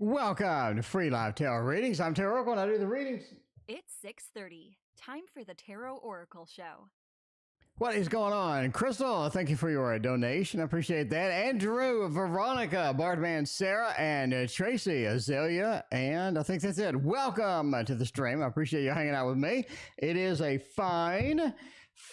Welcome to Free Live Tarot Readings. I'm Tarot Oracle and I do the readings. It's 6:30. Time for the Tarot Oracle Show. What is going on? Crystal, thank you for your donation. I appreciate that. Andrew, Veronica, Bardman, Sarah, and Tracy, Azalea, and I think that's it. Welcome to the stream. I appreciate you hanging out with me. It is a fine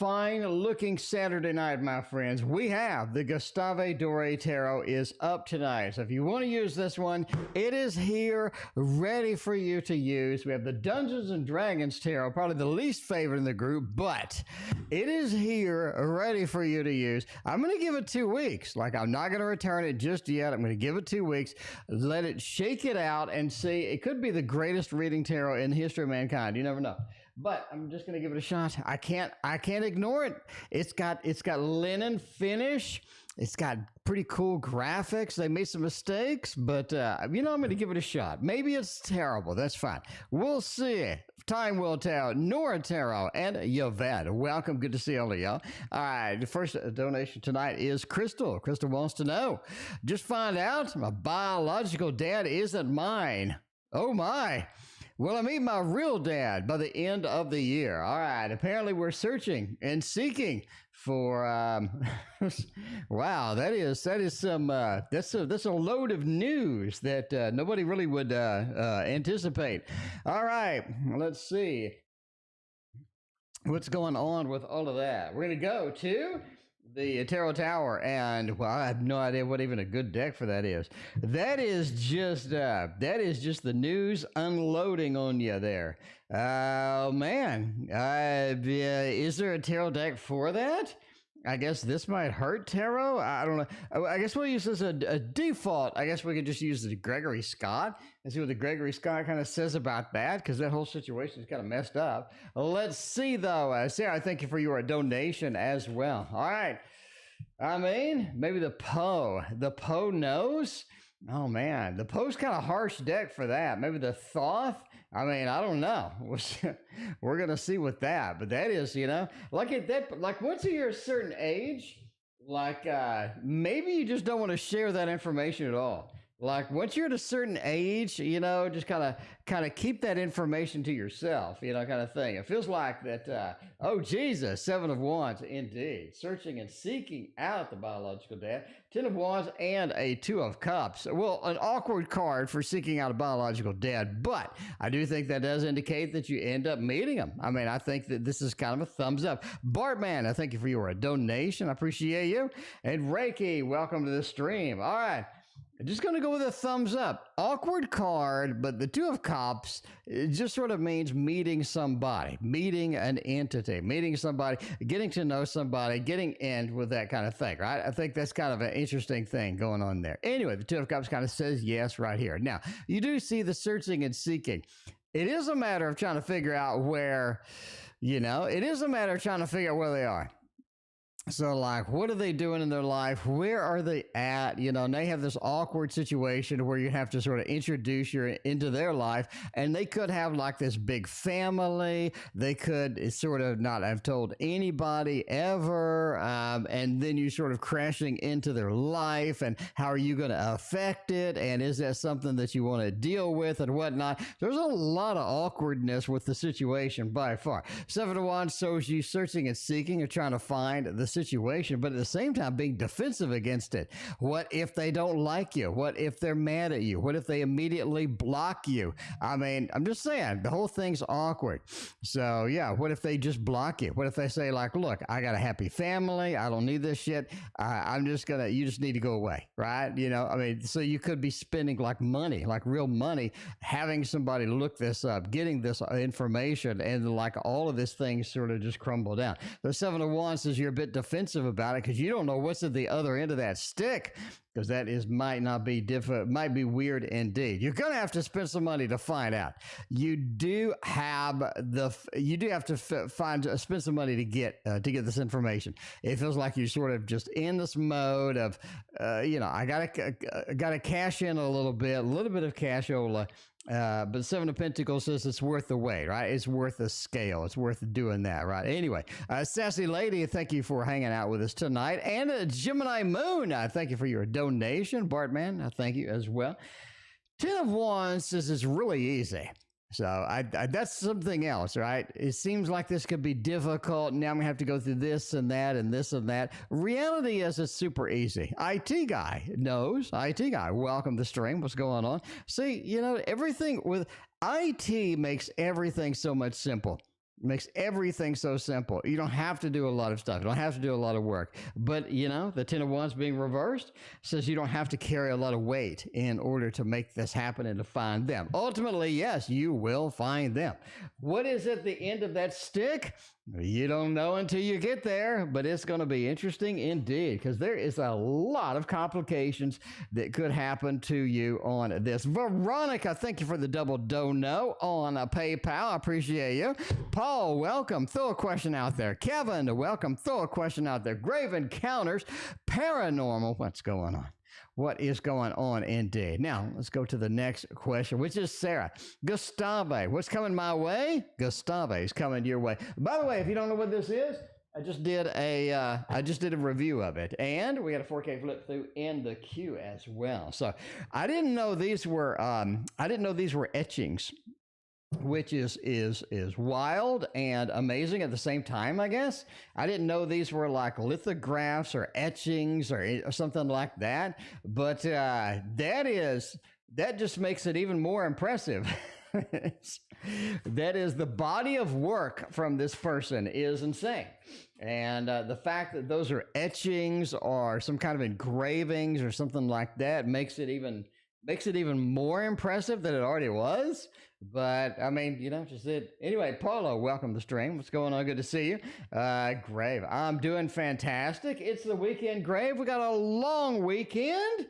looking Saturday night, my friends. We have the Gustave Doré Tarot is up tonight. So if you want to use this one, it is here ready for you to use. We have the Dungeons and Dragons Tarot, probably the least favorite in the group, but it is here ready for you to use. I'm going to give it 2 weeks. Like, I'm not going to return it just yet. I'm going to give it 2 weeks, let it shake it out and see. It could be the greatest reading tarot in the history of mankind. You never know. But I'm just going to give it a shot. I can't ignore it. It's got linen finish. It's got pretty cool graphics. They made some mistakes, but I'm going to give it a shot. Maybe it's terrible. That's fine. We'll see. Time will tell. Nora Tarot and Yvette, welcome. Good to see all of y'all. All right, the first donation tonight is Crystal. Crystal wants to know, just find out my biological dad isn't mine. Oh my. Will I meet my real dad by the end of the year? All right. Apparently, we're searching and seeking for. Wow, that's a load of news that nobody really would anticipate. All right, let's see what's going on with all of that. We're gonna go to the Tarot Tower, and well, I have no idea what even a good deck for that is. That is just the news unloading on you there. Oh man, is there a tarot deck for that? I guess this might hurt tarot. I don't know. I guess we'll use this as a default. I guess we could just use the Gregory Scott and see what the Gregory Scott kind of says about that, because that whole situation is kind of messed up. Let's see, though. Sarah, thank you for your donation as well. All right. I mean, maybe the Poe. The Poe knows? Oh, man. The Poe's kind of harsh deck for that. Maybe the Thoth? I mean, I don't know. We're going to see with that. But that is, like once you're a certain age, maybe you just don't want to share that information at all. Like once you're at a certain age, just kind of keep that information to yourself, kind of thing. It feels like that, oh, Jesus, 7 of Wands, indeed. Searching and seeking out the biological dad. 10 of Wands and a 2 of Cups. Well, an awkward card for seeking out a biological dad, but I do think that does indicate that you end up meeting him. I mean, I think that this is kind of a thumbs up. Bartman, I thank you for your donation. I appreciate you. And Reiki, welcome to the stream. All right. I'm just going to go with a thumbs up. Awkward card, but the 2 of Cups, it just sort of means meeting somebody, meeting an entity, meeting somebody, getting to know somebody, getting in with that kind of thing, right? I think that's kind of an interesting thing going on there. Anyway, the 2 of Cups kind of says yes right here. Now, you do see the searching and seeking. It is a matter of trying to figure out where, it is a matter of trying to figure out where they are. So, like, what are they doing in their life? Where are they at? And they have this awkward situation where you have to sort of introduce you into their life, and they could have like this big family. They could sort of not have told anybody ever, and then you sort of crashing into their life, and how are you going to affect it? And is that something that you want to deal with and whatnot? There's a lot of awkwardness with the situation by far. 7 of Wands shows you searching and seeking and trying to find the situation, but at the same time being defensive against it. What if they don't like you? What if they're mad at you? What if they immediately block you? I mean, I'm just saying, the whole thing's awkward. So yeah, what if they just block you? What if they say like, look, I got a happy family, I don't need this shit, you just need to go away, right? I mean, so you could be spending like money, like real money, having somebody look this up, getting this information, and like all of this thing sort of just crumble down. The 7 of Wands says you're a bit defensive about it because you don't know what's at the other end of that stick, because that might be weird indeed. You're gonna have to spend some money to find out. You do have to spend some money to get this information. It feels like you're sort of just in this mode of I gotta cash in a little bit of cashola. But 7 of Pentacles says it's worth the wait, right? It's worth the scale. It's worth doing that, right? Anyway, Sassy Lady, thank you for hanging out with us tonight. And Gemini Moon, thank you for your donation. Bartman, thank you as well. Ten of Wands says it's really easy. So that's something else, right? It seems like this could be difficult. Now I'm gonna have to go through this and that and this and that. Reality is it's super easy. IT guy knows. IT guy, welcome to the stream. What's going on? See, everything with IT makes everything so much simple. Makes everything so simple. You don't have to do a lot of stuff. You don't have to do a lot of work. But, the Ten of Wands being reversed says you don't have to carry a lot of weight in order to make this happen and to find them. Ultimately, yes, you will find them. What is at the end of that stick? You don't know until you get there, but it's going to be interesting indeed because there is a lot of complications that could happen to you on this. Veronica, thank you for the double dono on PayPal. I appreciate you. Paul, welcome. Throw a question out there. Kevin, welcome. Throw a question out there. Grave Encounters, Paranormal. What's going on? What is going on indeed? Now, let's go to the next question, which is Sarah. Gustave, what's coming my way? Gustave is coming your way. By the way, if you don't know what this is, I just did a review of it, and we got a 4K flip through in the queue as well. So I didn't know these were etchings, which is wild and amazing at the same time, I guess. I didn't know these were like lithographs or etchings or something like that. But that just makes it even more impressive. That is, the body of work from this person is insane. And the fact that those are etchings or some kind of engravings or something like that makes it even more impressive than it already was. But I mean, just it. Anyway, Paulo, welcome to the stream. What's going on? Good to see you. Grave, I'm doing fantastic. It's the weekend, Grave. We got a long weekend.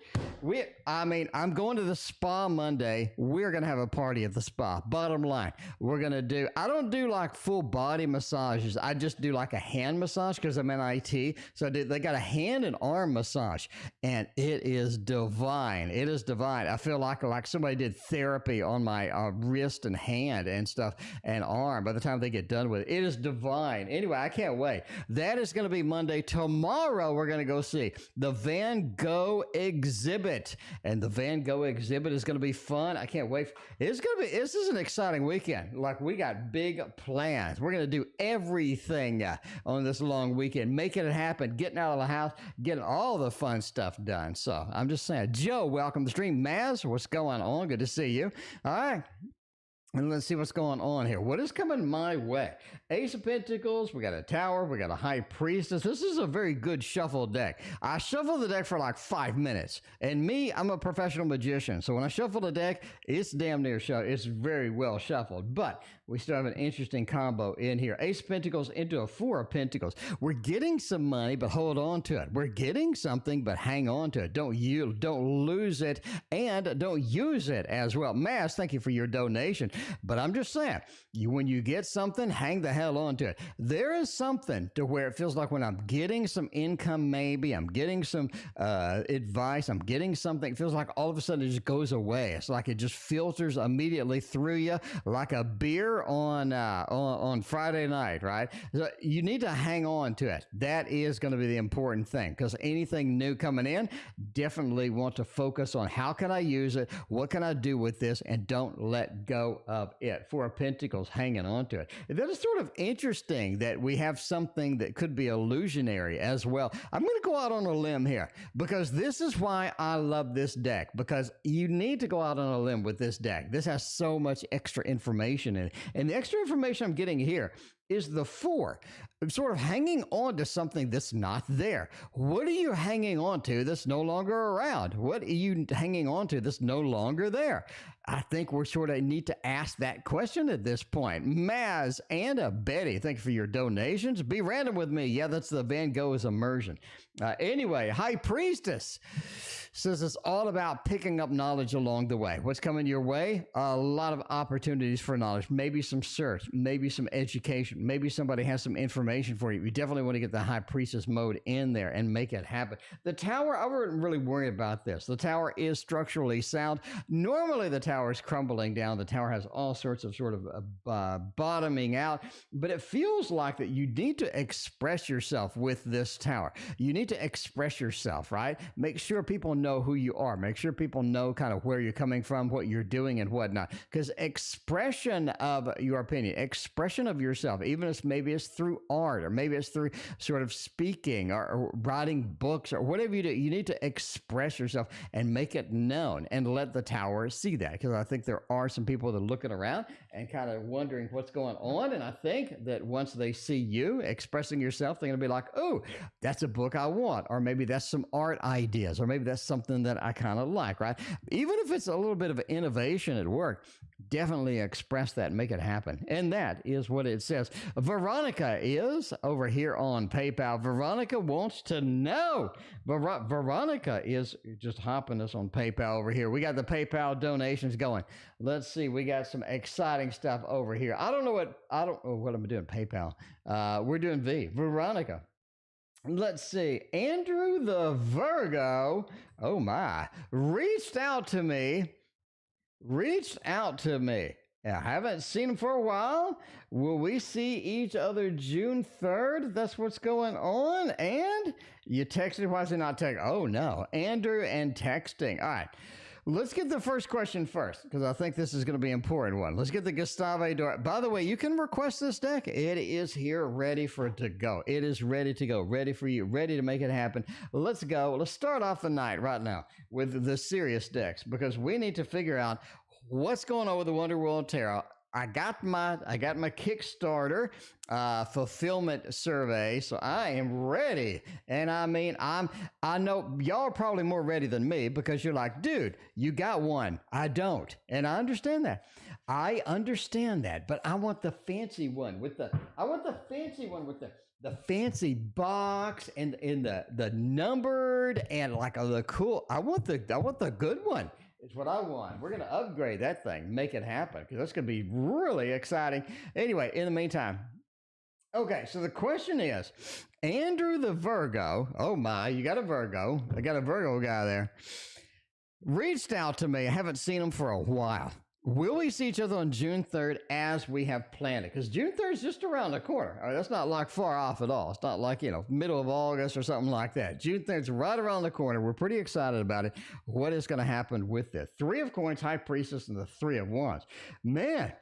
I'm going to the spa Monday. We're going to have a party at the spa. Bottom line, I don't do like full body massages. I just do like a hand massage because I'm in IT. So they got a hand and arm massage, and it is divine. It is divine. I feel like somebody did therapy on my wrist and hand and stuff and arm by the time they get done with it. It is divine. Anyway, I can't wait. That is going to be Monday. Tomorrow, we're going to go see the Van Gogh exhibit. And the Van Gogh exhibit is going to be fun. I can't wait. This is an exciting weekend. Like, we got big plans. We're going to do everything on this long weekend, making it happen, getting out of the house, getting all the fun stuff done. So I'm just saying, Joe, welcome to the stream. Maz, what's going on? Good to see you. All right. And let's see what's going on here. What is coming my way? Ace of Pentacles, we got a Tower, we got a High Priestess. This is a very good shuffle deck. I shuffle the deck for like 5 minutes. And I'm a professional magician. So when I shuffle the deck, it's damn near shuffled. It's very well shuffled. But we still have an interesting combo in here. Ace of Pentacles into a Four of Pentacles. We're getting some money, but hold on to it. We're getting something, but hang on to it. Don't lose it, and don't use it as well. Mass, thank you for your donation. But I'm just saying, when you get something, hang the hell on to it. There is something to where it feels like when I'm getting some income, maybe I'm getting some advice, I'm getting something, it feels like all of a sudden it just goes away. It's like it just filters immediately through you like a beer on Friday night, right? So you need to hang on to it. That is going to be the important thing, because anything new coming in, definitely want to focus on how can I use it, what can I do with this, and don't let go of it. Four of Pentacles, hanging on to it. That is sort of interesting that we have something that could be illusionary as well. I'm going to go out on a limb here, because this is why I love this deck, because you need to go out on a limb with this deck. This has so much extra information in it. And the extra information I'm getting here is the Four. I'm sort of hanging on to something that's not there. What are you hanging on to that's no longer around? What are you hanging on to that's no longer there? I think we're sort of need to ask that question at this point. Maz and Betty, thank you for your donations. Be random with me. Yeah, that's the Van Gogh's immersion. Anyway, High Priestess says it's all about picking up knowledge along the way. What's coming your way? A lot of opportunities for knowledge. Maybe some search, maybe some education, maybe somebody has some information information for you. You definitely want to get the High Priestess mode in there and make it happen. The Tower, I wouldn't really worry about this. The Tower is structurally sound. Normally, the Tower is crumbling down. The Tower has all sorts of sort of bottoming out, but it feels like that you need to express yourself with this Tower. You need to express yourself, right? Make sure people know who you are. Make sure people know kind of where you're coming from, what you're doing, and whatnot. Because expression of your opinion, expression of yourself, even if maybe it's through art, or maybe it's through sort of speaking or writing books or whatever you do, you need to express yourself and make it known and let the Tower see that. Because I think there are some people that are looking around and kind of wondering what's going on. And I think that once they see you expressing yourself, they're going to be like, oh, that's a book I want. Or maybe that's some art ideas, or maybe that's something that I kind of like, right? Even if it's a little bit of innovation at work, definitely express that and make it happen. And that is what it says. Veronica is over here on PayPal. Veronica wants to know. Veronica is just hopping us on PayPal over here. We got the PayPal donations going. Let's see. We got some exciting stuff over here. I don't know what I'm doing. PayPal. We're doing Veronica. Let's see. Andrew the Virgo, oh my, reached out to me. I haven't seen him for a while. Will we see each other June 3rd? That's what's going on. And you texted. Why is he not texting? Oh, no. Andrew and texting. All right. Let's get the first question first, because I think this is going to be an important one. Let's get the Gustave Dor. By the way, you can request this deck. It is here, ready for it to go. It is ready to go, ready for you, ready to make it happen. Let's go. Let's start off the night right now with the serious decks, because we need to figure out what's going on with the Wonder World Tarot. I got my Kickstarter fulfillment survey, so I am ready. And I mean, I know y'all are probably more ready than me, because you're like, dude, you got one. I don't, and I understand that. But I want the fancy one with the fancy box and the numbered and like the cool. I want the good one. It's what I want. We're going to upgrade that thing, make it happen, because that's going to be really exciting. Anyway, in the meantime, okay, so the question is, Andrew the Virgo, oh my, you got a Virgo. I got a Virgo guy there. Reached out to me. I haven't seen him for a while. Will we see each other on June 3rd as we have planned it? Because June 3rd is just around the corner. All right, that's not like far off at all. It's not like, middle of August or something like that. June 3rd is right around the corner. We're pretty excited about it. What is going to happen with it? 3 of Coins, High Priestess, and the 3 of Wands. Man,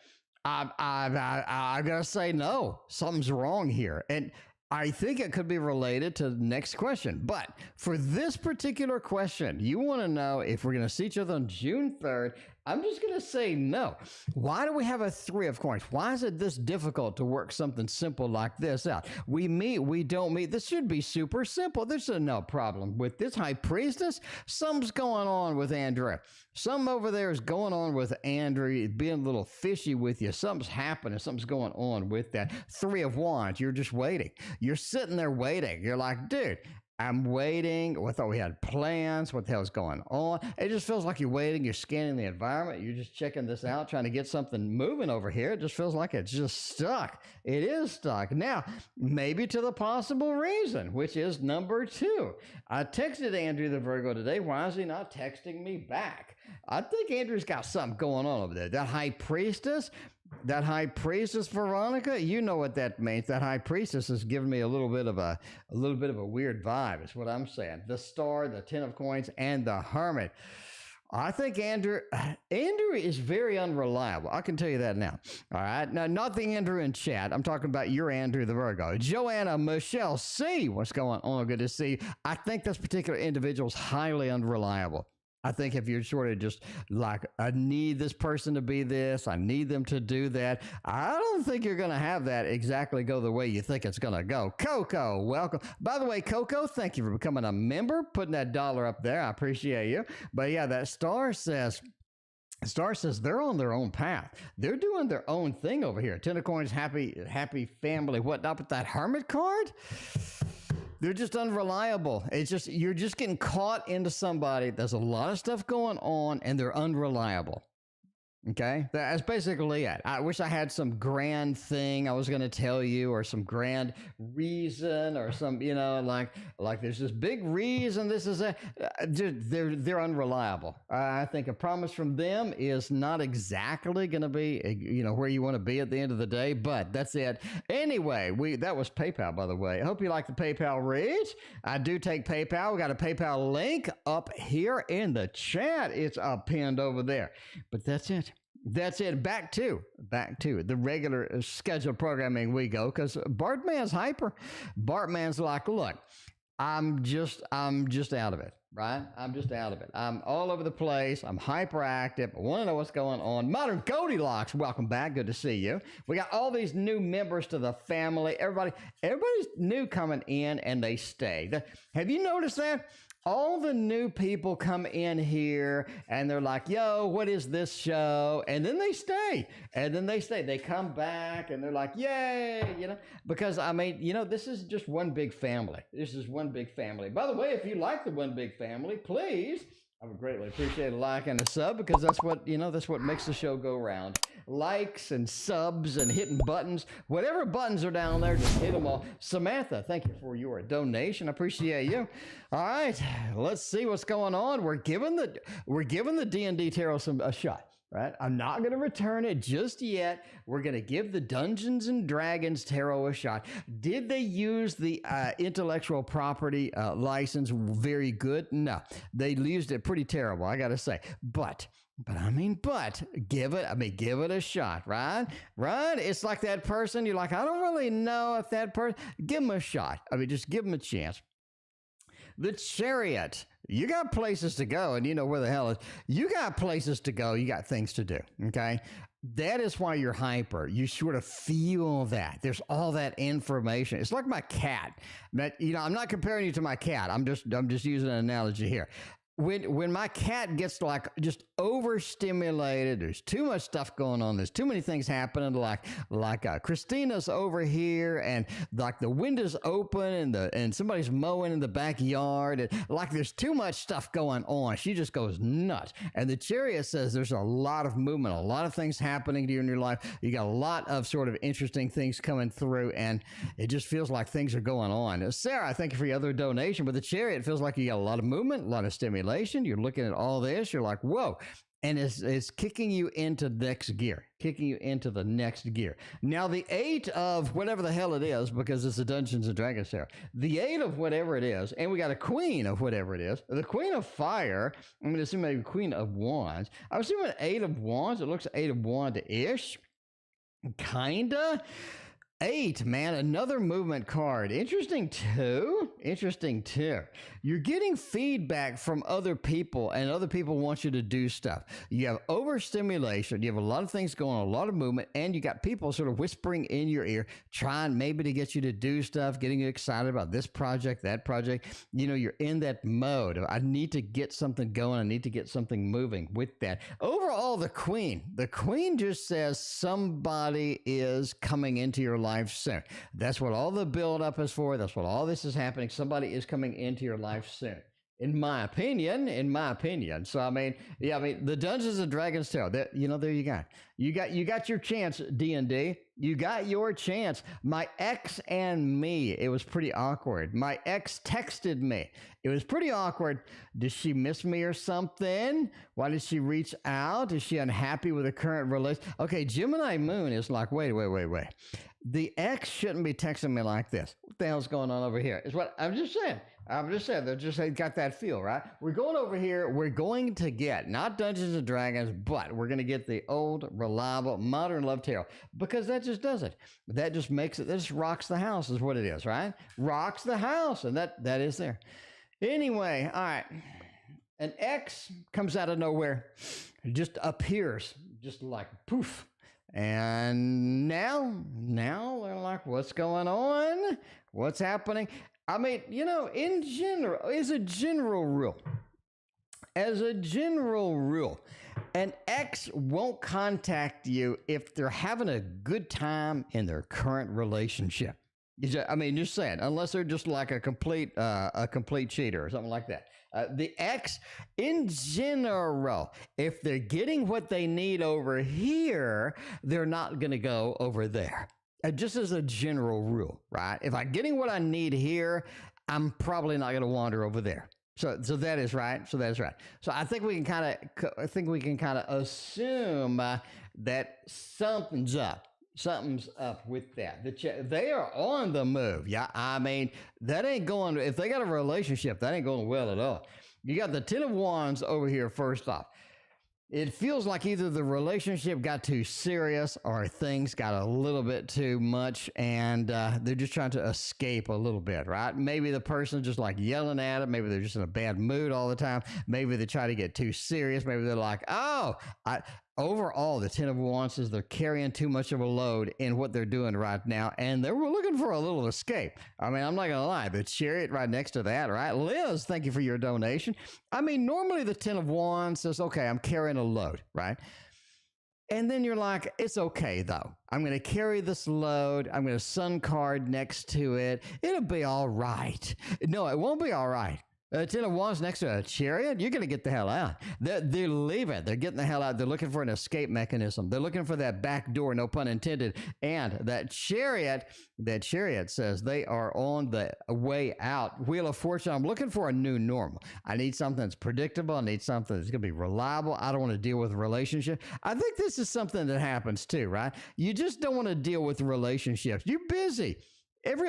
I got to say no. Something's wrong here. And I think it could be related to the next question. But for this particular question, you want to know if we're going to see each other on June 3rd. I'm just going to say no. Why do we have a 3 of Coins? Why is it this difficult to work something simple like this out? We meet, we don't meet. This should be super simple. There's no problem with this. High Priestess, something's going on with Andrea. Something over there is going on with Andrea, being a little fishy with you. Something's happening. Something's going on with that. 3 of Wands, you're just waiting. You're sitting there waiting. You're like, dude, I'm waiting. I thought we had plans. What the hell's going on? It just feels like you're waiting. You're scanning the environment. You're just checking this out, trying to get something moving over here. It just feels like it's just stuck. It is stuck. Now, maybe to the possible reason, which is number 2. I texted Andrew the Virgo today. Why is he not texting me back? I think Andrew's got something going on over there. That High Priestess, Veronica, you know what that means. That High Priestess is giving me a little bit of a weird vibe, is what I'm saying. The Star, the 10 of Coins, and the Hermit. I think Andrew is very unreliable. I can tell you that now. All right. Now, not the Andrew in chat. I'm talking about your Andrew the Virgo. Joanna Michelle C. What's going on? Good to see you. I think this particular individual is highly unreliable. I think if you're sort of just like, I need this person to be this, I need them to do that, I don't think you're going to have that exactly go the way you think it's going to go. Coco, welcome. By the way, Coco, thank you for becoming a member, putting that $1 up there. I appreciate you. But yeah, that Star says they're on their own path. They're doing their own thing over here. 10 of Coins, happy family, whatnot. But that Hermit card, they're just unreliable. It's just, you're just getting caught into somebody. There's a lot of stuff going on and they're unreliable. Okay, that's basically it. I wish I had some grand thing I was going to tell you, or some grand reason, or some, like there's this big reason. This is they're unreliable. I think a promise from them is not exactly going to be where you want to be at the end of the day. But that's it. Anyway, that was PayPal, by the way. I hope you like the PayPal read. I do take PayPal. We got a PayPal link up here in the chat. It's pinned over there. But that's it. That's it. Back to the regular scheduled programming we go, because Bartman's hyper. Bartman's like, look, I'm just out of it, right? I'm just out of it. I'm all over the place. I'm hyperactive. I want to know what's going on. Modern Goldilocks, welcome back. Good to see you. We got all these new members to the family. Everybody's new coming in, and they stay. Have you noticed that? All the new people come in here and they're like, yo, what is this show? And then they stay. They come back and they're like, yay, because this is just one big family. This is one big family. By the way, if you like the one big family, please, I would greatly appreciate a like and a sub, because that's what makes the show go round. Likes and subs and hitting buttons. Whatever buttons are down there, just hit them all. Samantha, thank you for your donation. I appreciate you. All right, let's see what's going on. We're giving the D&D Tarot a shot. Right? I'm not going to return it just yet. We're going to give the Dungeons and Dragons Tarot a shot. Did they use the intellectual property license very good? No, they used it pretty terrible, I got to say. But give it a shot, right? Right? It's like that person. You're like, I don't really know if that person, give them a shot. Just give them a chance. The Chariot. You got places to go, and you know where the hell is. You got places to go. You got things to do. Okay. That is why you're hyper. You sort of feel that. There's all that information. It's like my cat. I'm not comparing you to my cat. I'm just using an analogy here. When my cat gets like just overstimulated, there's too much stuff going on. There's too many things happening. Like Christina's over here, and like the window's open, and somebody's mowing in the backyard, and like there's too much stuff going on. She just goes nuts. And the Chariot says there's a lot of movement, a lot of things happening to you in your life. You got a lot of sort of interesting things coming through, and it just feels like things are going on. Sarah, thank you for your other donation. But the Chariot feels like you got a lot of movement, a lot of stimulation. You're looking at all this. You're like, whoa. And it's kicking you into the next gear. Now, the 8 of whatever the hell it is, because it's a Dungeons and Dragons here, the 8 of whatever it is, and we got a Queen of whatever it is, the Queen of Fire, I'm going to assume maybe Queen of Wands. I was assuming 8 of Wands. It looks 8 of Wand-ish. Kinda. 8, man, another movement card. Interesting too. You're getting feedback from other people, and other people want you to do stuff. You have overstimulation. You have a lot of things going on, a lot of movement, and you got people sort of whispering in your ear, trying maybe to get you to do stuff, getting you excited about this project, that project. You're in that mode of, I need to get something going. I need to get something moving with that. Overall, the Queen just says somebody is coming into your life soon. That's what all the buildup is for. That's what all this is happening. Somebody is coming into your life soon. In my opinion. So the Dungeons and Dragons Tarot. There you got. You got your chance, D&D. You got your chance. My ex and me. It was pretty awkward. My ex texted me. It was pretty awkward. Does she miss me or something? Why did she reach out? Is she unhappy with the current relationship? Okay, Gemini Moon is like, wait. The ex shouldn't be texting me like this. What the hell's going on over here? Is what I'm just saying. They got that feel, right? We're going over here. We're going to get not Dungeons and Dragons, but we're going to get the old, reliable, modern love tarot, because that just does it. That just makes it. That just rocks the house, is what it is, right? Rocks the house, and that is there. Anyway, all right. An X comes out of nowhere, just appears, just like poof. And now they're like, what's going on? What's happening? In general, as a general rule, an ex won't contact you if they're having a good time in their current relationship. Just saying, unless they're just like a complete cheater or something like that. The X, in general, if they're getting what they need over here, they're not going to go over there. Just as a general rule, right? If I'm getting what I need here, I'm probably not going to wander over there. So that is right. So I think we can kind of assume that something's up. Something's up with that. They are on the move. Yeah, I mean, that ain't going, if they got a relationship, that ain't going well at all. You got the Ten of Wands over here first off. It feels like either the relationship got too serious or things got a little bit too much and they're just trying to escape a little bit, right? Maybe the person's just like yelling at it. Maybe they're just in a bad mood all the time. Maybe they try to get too serious. Maybe they're like, overall, the Ten of Wands is they're carrying too much of a load in what they're doing right now, and they're looking for a little escape. I mean, I'm not going to lie. The Chariot right next to that, right? Liz, thank you for your donation. I mean, normally the Ten of Wands says, okay, I'm carrying a load, right? And then you're like, it's okay, though. I'm going to carry this load. I'm going to sun card next to it. It'll be all right. No, it won't be all right. Ten of Wands next to a Chariot, you're going to get the hell out. They're leaving. They're getting the hell out. They're looking for an escape mechanism. They're looking for that back door, no pun intended. And that Chariot says they are on the way out. Wheel of Fortune, I'm looking for a new normal. I need something that's predictable. I need something that's going to be reliable. I don't want to deal with a relationship. I think this is something that happens too, right? You just don't want to deal with relationships. You're busy.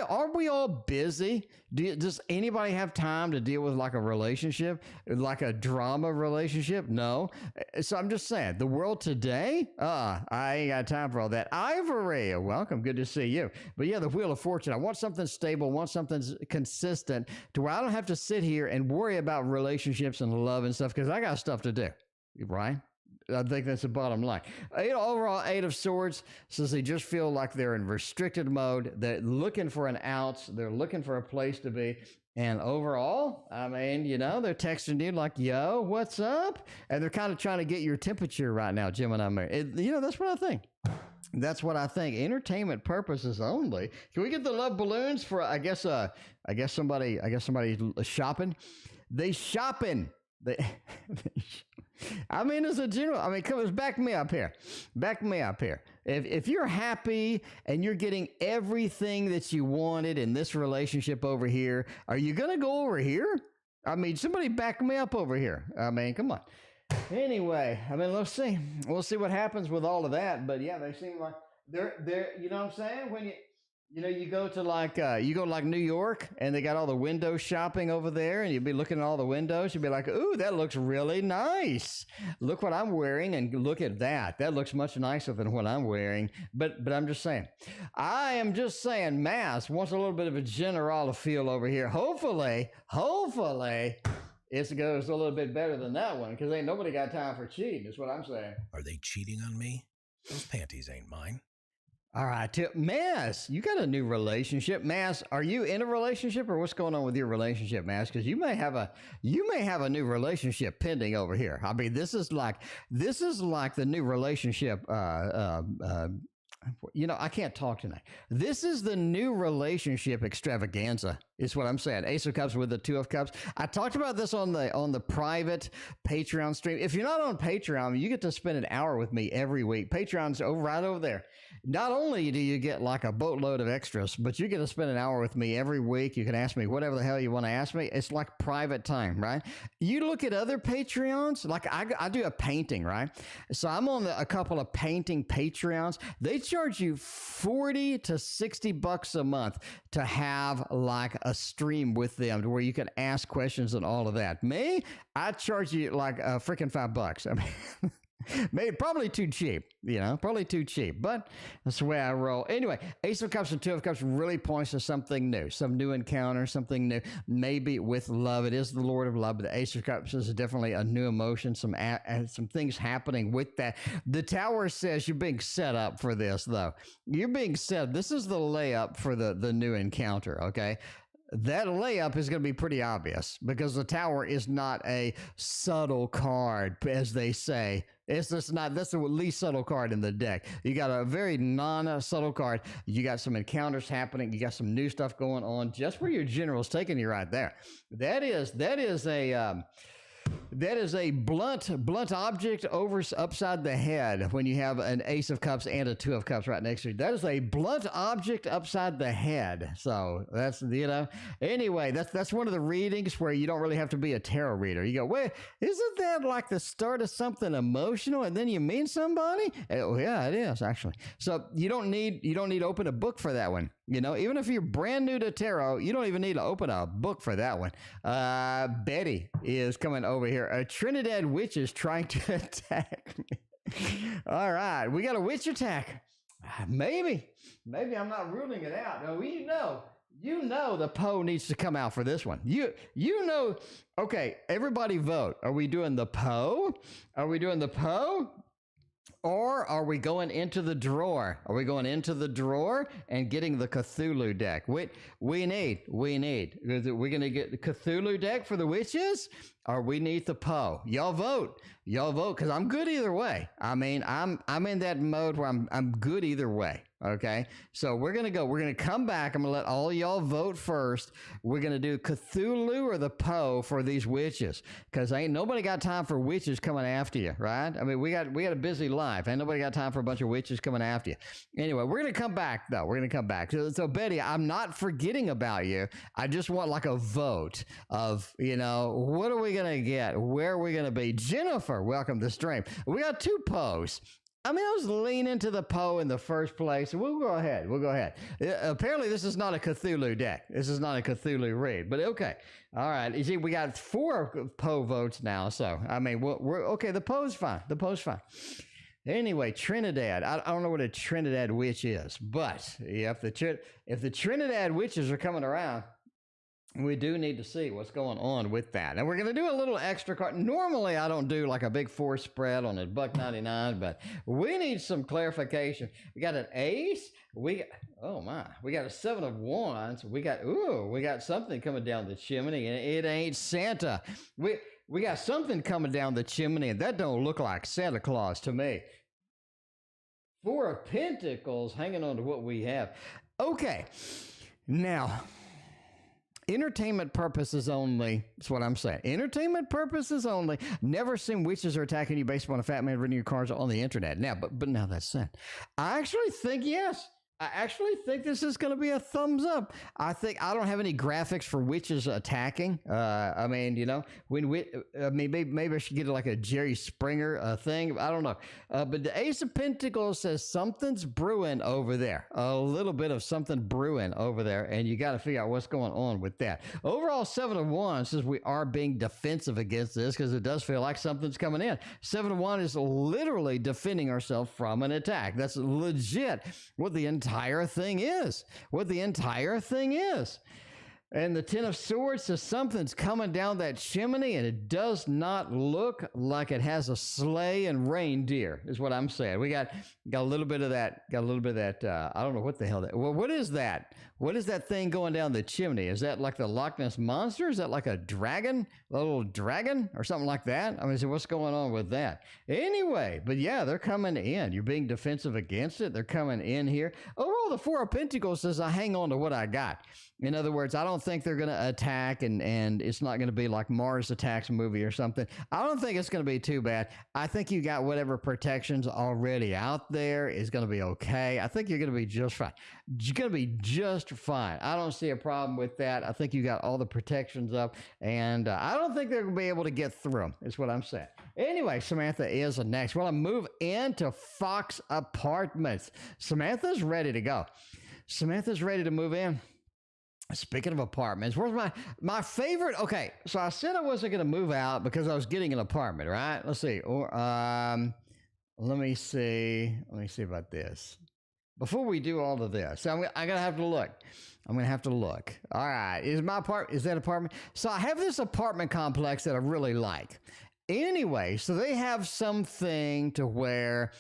Are we all busy? Does anybody have time to deal with like a relationship, like a drama relationship? No. So I'm just saying, the world today, I ain't got time for all that. Ivory, welcome. Good to see you. But yeah, the Wheel of Fortune. I want something stable, I want something consistent to where I don't have to sit here and worry about relationships and love and stuff because I got stuff to do, right? I think that's the bottom line. Overall, Eight of Swords says they just feel like they're in restricted mode. They're looking for an out. They're looking for a place to be. And overall, I mean, they're texting you like, yo, what's up? And they're kind of trying to get your temperature right now, Gemini. That's what I think. That's what I think. Entertainment purposes only. Can we get the love balloons for, I guess somebody's shopping? They shopping. I mean, as a general, come back me up here. Back me up here. If you're happy and you're getting everything that you wanted in this relationship over here, are you going to go over here? I mean, somebody back me up over here. I mean, come on. Anyway, let's see. We'll see what happens with all of that. But yeah, they seem like they're you know what I'm saying? When you go to like New York and they got all the window shopping over there and you'd be looking at all the windows. You'd be like, ooh, that looks really nice. Look what I'm wearing and look at that. That looks much nicer than what I'm wearing. But I'm just saying. I am just saying Mass wants a little bit of a general feel over here. Hopefully, it goes a little bit better than that one because ain't nobody got time for cheating is what I'm saying. Are they cheating on me? Those panties ain't mine. All right, Mass, you got a new relationship. Mass, are you in a relationship or what's going on with your relationship, Mass? Because you may have a new relationship pending over here. I mean, this is like the new relationship. I can't talk tonight. This is the new relationship extravaganza, is what I'm saying. Ace of Cups with the Two of Cups. I talked about this on the private Patreon stream. If you're not on Patreon, you get to spend an hour with me every week. Patreon's right over there. Not only do you get like a boatload of extras, but you get to spend an hour with me every week. You can ask me whatever the hell you want to ask me. It's like private time, right? You look at other Patreons, like I do a painting, right? So I'm on a couple of painting Patreons. They charge you $40 to $60 a month to have like a stream with them to where you can ask questions and all of that. Me, I charge you like freaking $5. I mean, maybe probably too cheap, but that's the way I roll. Anyway, Ace of Cups and Two of Cups really points to something new, some new encounter, something new, maybe with love. It is the Lord of Love, but the Ace of Cups is definitely a new emotion, some things happening with that. The Tower says you're being set up for this, though. You're being set. This is the layup for the new encounter, okay? that layup is going to be pretty obvious because the Tower is not a subtle card, as they say. It's just not, that's the least subtle card in the deck. You got a very non-subtle card. You got some encounters happening. You got some new stuff going on just where your general's taking you right there. That is a blunt object upside the head when you have an Ace of Cups and a Two of Cups right next to you. That is a blunt object upside the head. So that's, anyway, that's one of the readings where you don't really have to be a tarot reader. You go, wait, isn't that like the start of something emotional and then you meet somebody? Oh, yeah, it is actually. So you don't need to open a book for that one. Even if you're brand new to tarot, you don't even need to open a book for that one. Betty is coming over here. A Trinidad witch is trying to attack me. All right, we got a witch attack. Maybe I'm not ruling it out. No, you know the Poe needs to come out for this one. Okay, everybody vote. Are we doing the Poe? Or are we going into the drawer? Are we going into the drawer and getting the Cthulhu deck? We need. Are we going to get the Cthulhu deck for the witches? Or we need the Poe? Y'all vote, because I'm good either way. I mean, I'm in that mode where I'm good either way. Okay, so we're gonna come back. I'm gonna let all y'all vote first. We're gonna do Cthulhu or the Poe for these witches, because ain't nobody got time for witches coming after you, right? I mean, we got a busy life. Ain't nobody got time for a bunch of witches coming after you. Anyway, we're gonna come back though. So Betty, I'm not forgetting about you. I just want like a vote of what are we gonna get? Where are we gonna be? Jennifer, welcome to the stream. We got two Poes. I mean, I was leaning to the Poe in the first place. We'll go ahead. Apparently, this is not a Cthulhu deck. This is not a Cthulhu read, but okay. All right. You see, we got 4 Poe votes now. So, I mean, we're okay. The Poe's fine. Anyway, Trinidad. I don't know what a Trinidad witch is, but if the Trinidad witches are coming around, we do need to see what's going on with that. And we're going to do a little extra card. Normally, I don't do like a big 4 spread on a $1.99, but we need some clarification. We got an ace. We got a 7 of wands. We got something coming down the chimney, and it ain't Santa. We got something coming down the chimney, and that don't look like Santa Claus to me. 4 of Pentacles hanging on to what we have. Okay, now, entertainment purposes only. That's what I'm saying. Entertainment purposes only. Never seen witches are attacking you based upon a fat man reading your cards on the internet. Now, but now that's said, I actually think yes. I actually think this is going to be a thumbs up. I think I don't have any graphics for witches attacking. I mean, maybe I should get like a Jerry Springer thing. I don't know. But the Ace of Pentacles says something's brewing over there. A little bit of something brewing over there, and you got to figure out what's going on with that. Overall, 7 of Wands says we are being defensive against this because it does feel like something's coming in. 7 of Wands is literally defending ourselves from an attack. That's legit what the entire thing is. And the 10 of Swords says something's coming down that chimney, and it does not look like it has a sleigh and reindeer, is what I'm saying. We got a little bit of that. I don't know what the hell that. Well, what is that? What is that thing going down the chimney? Is that like the Loch Ness Monster? Is that like a dragon, a little dragon, or something like that? I mean, so what's going on with that? Anyway, but yeah, they're coming in. You're being defensive against it. They're coming in here. Overall, the 4 of Pentacles says I hang on to what I got. In other words, I don't think they're going to attack, and it's not going to be like Mars Attacks movie or something. I don't think it's going to be too bad. I think you got whatever protections already out there is going to be okay. I think you're going to be just fine. You're going to be just fine. I don't see a problem with that. I think you got all the protections up, and I don't think they're going to be able to get through them, is what I'm saying. Anyway, Samantha is next. Well, I move into Fox Apartments. Samantha's ready to go. Samantha's ready to move in. Speaking of apartments, where's my favorite? Okay, so I said I wasn't going to move out because I was getting an apartment, right? Let's see. Or let me see about this. Before we do all of this, so I'm gonna have to look. I'm gonna have to look. All right, is that apartment? So I have this apartment complex that I really like. Anyway, so they have something to where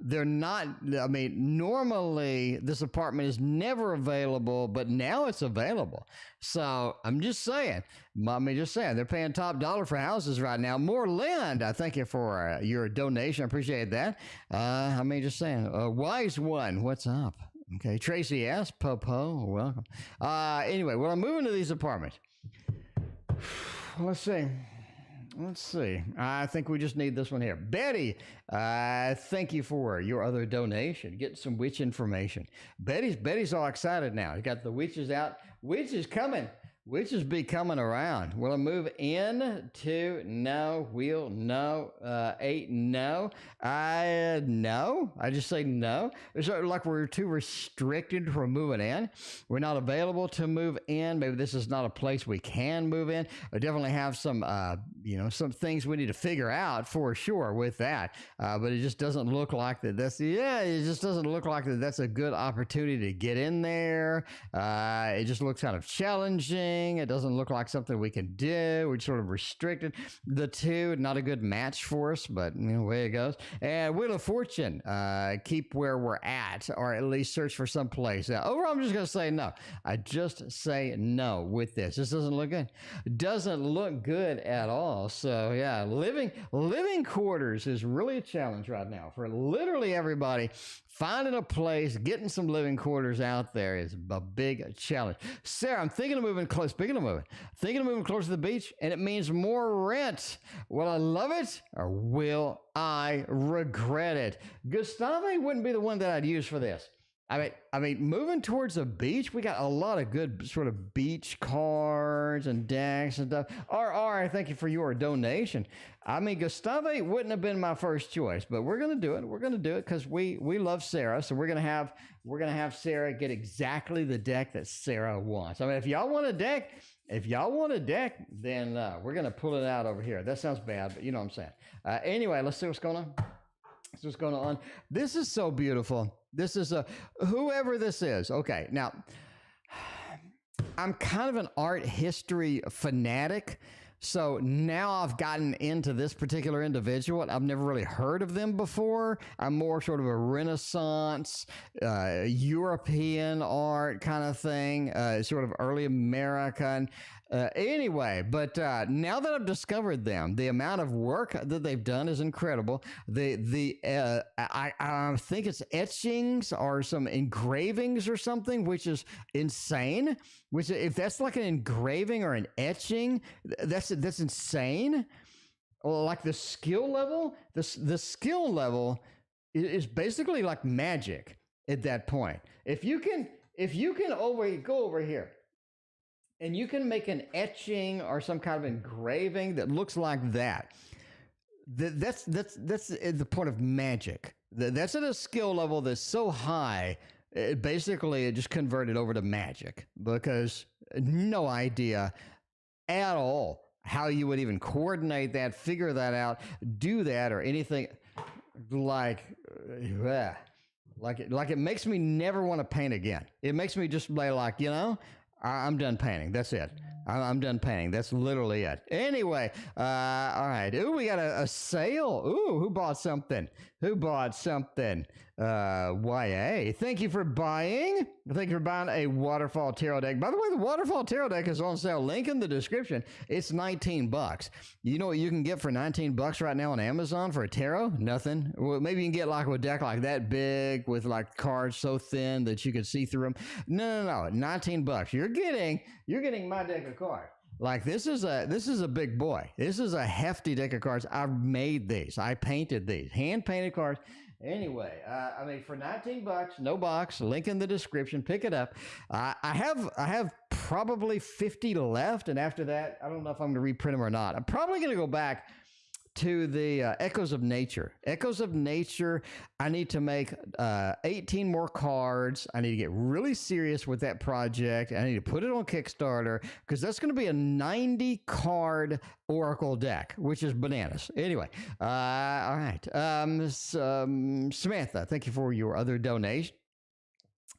They're not, I mean, normally this apartment is never available, but now it's available. So I'm just saying, they're paying top dollar for houses right now. More Lind, I thank you for your donation. I appreciate that. Just saying, Wise One, what's up? Okay, Tracy S. Popo, welcome. Anyway, well, I'm moving to these apartments. Let's see. I think we just need this one here. Betty, thank you for your other donation. Getting some witch information. Betty's all excited now. You got the witches out. Witch is coming. Witches be coming around. Will I move in to no? Will no? 8 no. No. I just say no. It's like we're too restricted from moving in. We're not available to move in. Maybe this is not a place we can move in. I definitely have some, some things we need to figure out for sure with that. But it just doesn't look like that. It just doesn't look like that. That's a good opportunity to get in there. It just looks kind of challenging. It doesn't look like something we can do. We're sort of restricted. The two, not a good match for us, but way it goes. And Wheel of Fortune, keep where we're at, or at least search for some place. Overall, I'm just going to say no. I just say no with this. This doesn't look good. Doesn't look good at all. So yeah, living quarters is really a challenge right now for literally everybody. Finding a place, getting some living quarters out there is a big challenge. Sarah, I'm thinking of moving close. Speaking of moving, thinking of moving closer to the beach, and it means more rent. Will I love it, or will I regret it? Gustave wouldn't be the one that I'd use for this. I mean, moving towards the beach, we got a lot of good sort of beach cards and decks and stuff. RR, thank you for your donation. I mean, Gustave wouldn't have been my first choice, but we're gonna do it. We're gonna do it because we love Sarah, so we're gonna have Sarah get exactly the deck that Sarah wants. I mean, if y'all want a deck, then we're gonna pull it out over here. That sounds bad, but you know what I'm saying. Anyway, let's see what's going on. What's going on? This is so beautiful. This is whoever this is. Okay, now I'm kind of an art history fanatic. So now I've gotten into this particular individual. I've never really heard of them before. I'm more sort of a Renaissance, European art kind of thing, sort of early American. Anyway, but now that I've discovered them, the amount of work that they've done is incredible. I think it's etchings or some engravings or something, which is insane. Which, if that's like an engraving or an etching, that's insane. Like the skill level, the skill level is basically like magic at that point. If you can go over here, and you can make an etching or some kind of engraving that looks like that. That's the point of magic. That's at a skill level that's so high, it just converted over to magic, because no idea at all how you would even coordinate that, figure that out, do that, or anything like it makes me never want to paint again. It makes me just be like, I'm done painting. That's it. I'm done painting. That's literally it. Anyway, all right. Ooh, we got a sale. Ooh, who bought something? YA. Thank you for buying. Thank you for buying a Waterfall Tarot deck. By the way, the Waterfall Tarot deck is on sale. Link in the description. It's $19. You know what you can get for $19 right now on Amazon for a tarot? Nothing. Well, maybe you can get like a deck like that big with like cards so thin that you can see through them. No. $19. You're getting my deck of cards. Like this is a big boy. This is a hefty deck of cards. I've made these. I painted these. Hand painted cards. Anyway, for $19, no box, link in the description, pick it up. I have probably 50 left, and after that, I don't know if I'm going to reprint them or not. I'm probably going to go back to the Echoes of Nature. Echoes of Nature, I need to make 18 more cards. I need to get really serious with that project. I need to put it on Kickstarter, because that's going to be a 90-card Oracle deck, which is bananas. Anyway, all right. Samantha, thank you for your other donation.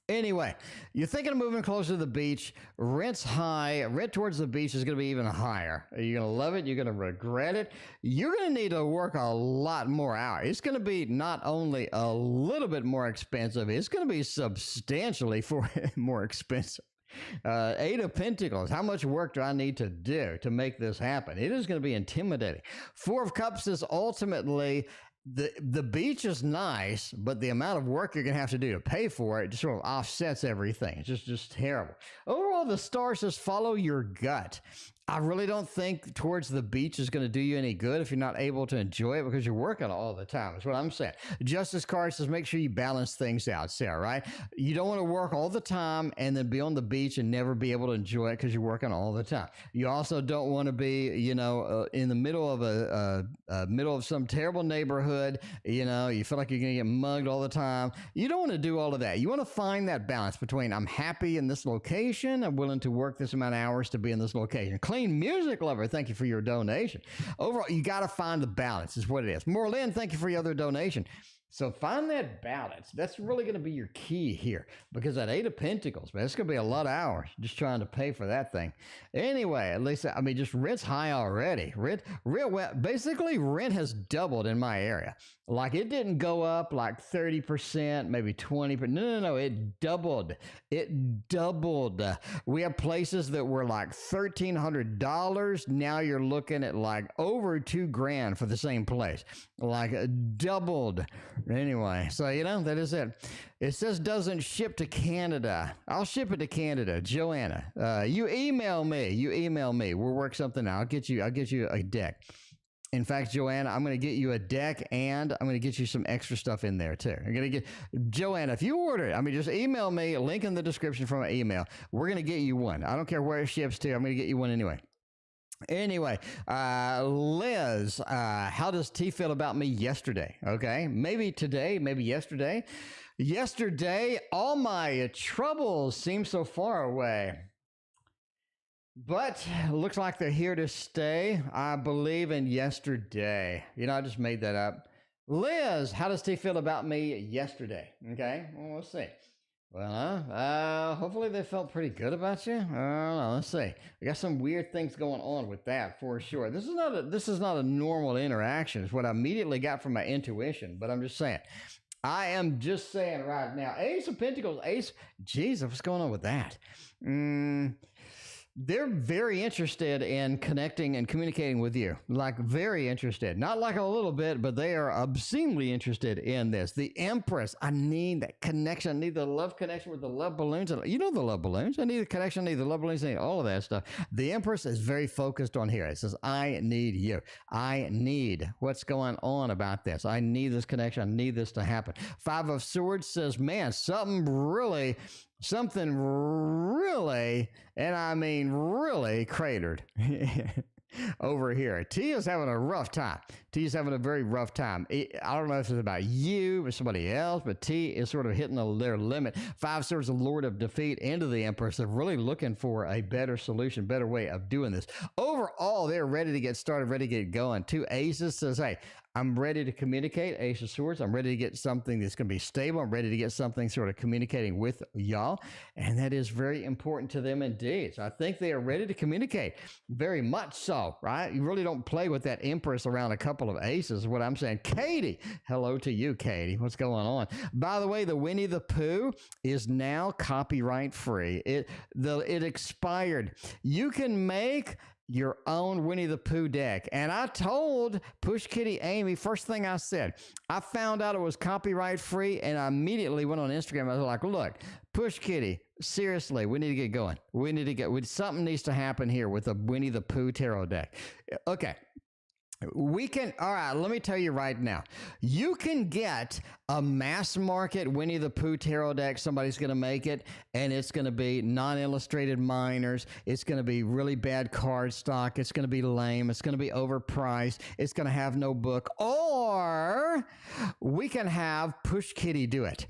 Anyway, you're thinking of moving closer to the beach. Rent's high. Rent towards the beach is going to be even higher. You're going to love it. You're going to regret it. You're going to need to work a lot more hours. It's going to be not only a little bit more expensive, it's going to be substantially more expensive. Eight of Pentacles. How much work do I need to do to make this happen? It is going to be intimidating. Four of Cups is ultimately the beach is nice, but the amount of work you're going to have to do to pay for it just sort of offsets everything. It's just terrible. Overall, the star says follow your gut. I really don't think towards the beach is going to do you any good if you're not able to enjoy it because you're working all the time. That's what I'm saying. Justice card says make sure you balance things out, Sarah, right? You don't want to work all the time and then be on the beach and never be able to enjoy it because you're working all the time. You also don't want to be, in the middle of middle of some terrible neighborhood. You feel like you're going to get mugged all the time. You don't want to do all of that. You want to find that balance between I'm happy in this location, I'm willing to work this amount of hours to be in this location. Clean music lover, thank you for your donation. Overall, you got to find the balance is what it is. Morlin, thank you for your other donation. So find that balance. That's really going to be your key here because that Eight of Pentacles, man, it's going to be a lot of hours just trying to pay for that thing. Anyway, at least, just rent's high already. Basically, rent has doubled in my area. Like it didn't go up like 30%, maybe 20%. No, it doubled. It doubled. We have places that were like $1,300. Now you're looking at like over $2,000 for the same place. Like doubled. Anyway, so that is it. It says doesn't ship to Canada. I'll ship it to Canada. Joanna, you email me. We'll work something out. I'll get you a deck. In fact, Joanna, I'm going to get you a deck and I'm going to get you some extra stuff in there too. I'm going to get Joanna, if you order it, just email me, link in the description from my email. We're going to get you one. I don't care where it ships to. I'm going to get you one anyway. Anyway, Liz, how does T feel about me yesterday? Okay, maybe today, maybe yesterday. Yesterday, all my troubles seem so far away. But looks like they're here to stay. I believe in yesterday. I just made that up. Liz, how does T feel about me yesterday? Okay, well, let's see. Well, hopefully they felt pretty good about you. I don't know. Let's see. We got some weird things going on with that for sure. This is not a normal interaction. It's what I immediately got from my intuition. But I'm just saying. I am just saying right now. Ace of Pentacles. Jesus, what's going on with that? They're very interested in connecting and communicating with you. Like very interested. Not like a little bit, but they are obscenely interested in this. The Empress. I need that connection. I need the love connection with the love balloons. You know the love balloons. I need the connection. I need the love balloons. I need all of that stuff. The Empress is very focused on here. It says, I need you. I need what's going on about this. I need this connection. I need this to happen. Five of Swords says, man, something really, and I mean really cratered over here. T is having a rough time. T is having a very rough time. I don't know if it's about you or somebody else, but T is sort of hitting their limit. Five Swords, the Lord of Defeat, into the Empress. They're really looking for a better solution, better way of doing this. Overall, they're ready to get started, ready to get going. Two Aces says, hey, I'm ready to communicate. Ace of Swords. I'm ready to get something that's going to be stable. I'm ready to get something sort of communicating with y'all. And that is very important to them indeed. So I think they are ready to communicate. Very much so, right? You really don't play with that Empress around a couple of aces, is what I'm saying. Katie. Hello to you, Katie. What's going on? By the way, the Winnie the Pooh is now copyright free. It expired. You can make your own Winnie the Pooh deck. And I told Push Kitty Amy, first thing I said, I found out it was copyright free and I immediately went on Instagram. I was like, look, Push Kitty, seriously, we need to get going. Something needs to happen here with the Winnie the Pooh tarot deck. Okay. All right, let me tell you right now. You can get a mass market Winnie the Pooh tarot deck. Somebody's going to make it, and it's going to be non-illustrated minors. It's going to be really bad card stock. It's going to be lame. It's going to be overpriced. It's going to have no book. Or we can have Push Kitty do it.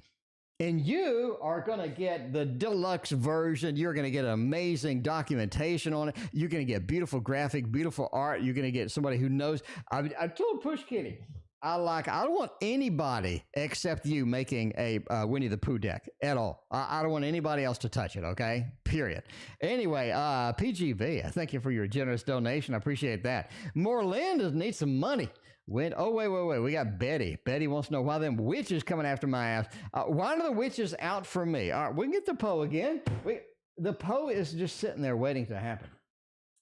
And you are going to get the deluxe version. You're going to get amazing documentation on it. You're going to get beautiful graphic, beautiful art. You're going to get somebody who knows. I told Push Kitty, I don't want anybody except you making a Winnie the Pooh deck at all. I don't want anybody else to touch it, okay? Period. Anyway, PGV, thank you for your generous donation. I appreciate that. Morland needs some money. Wait. We got Betty. Betty wants to know why them witches coming after my ass. Why are the witches out for me? All right, we can get the Poe again. The Poe is just sitting there waiting to happen.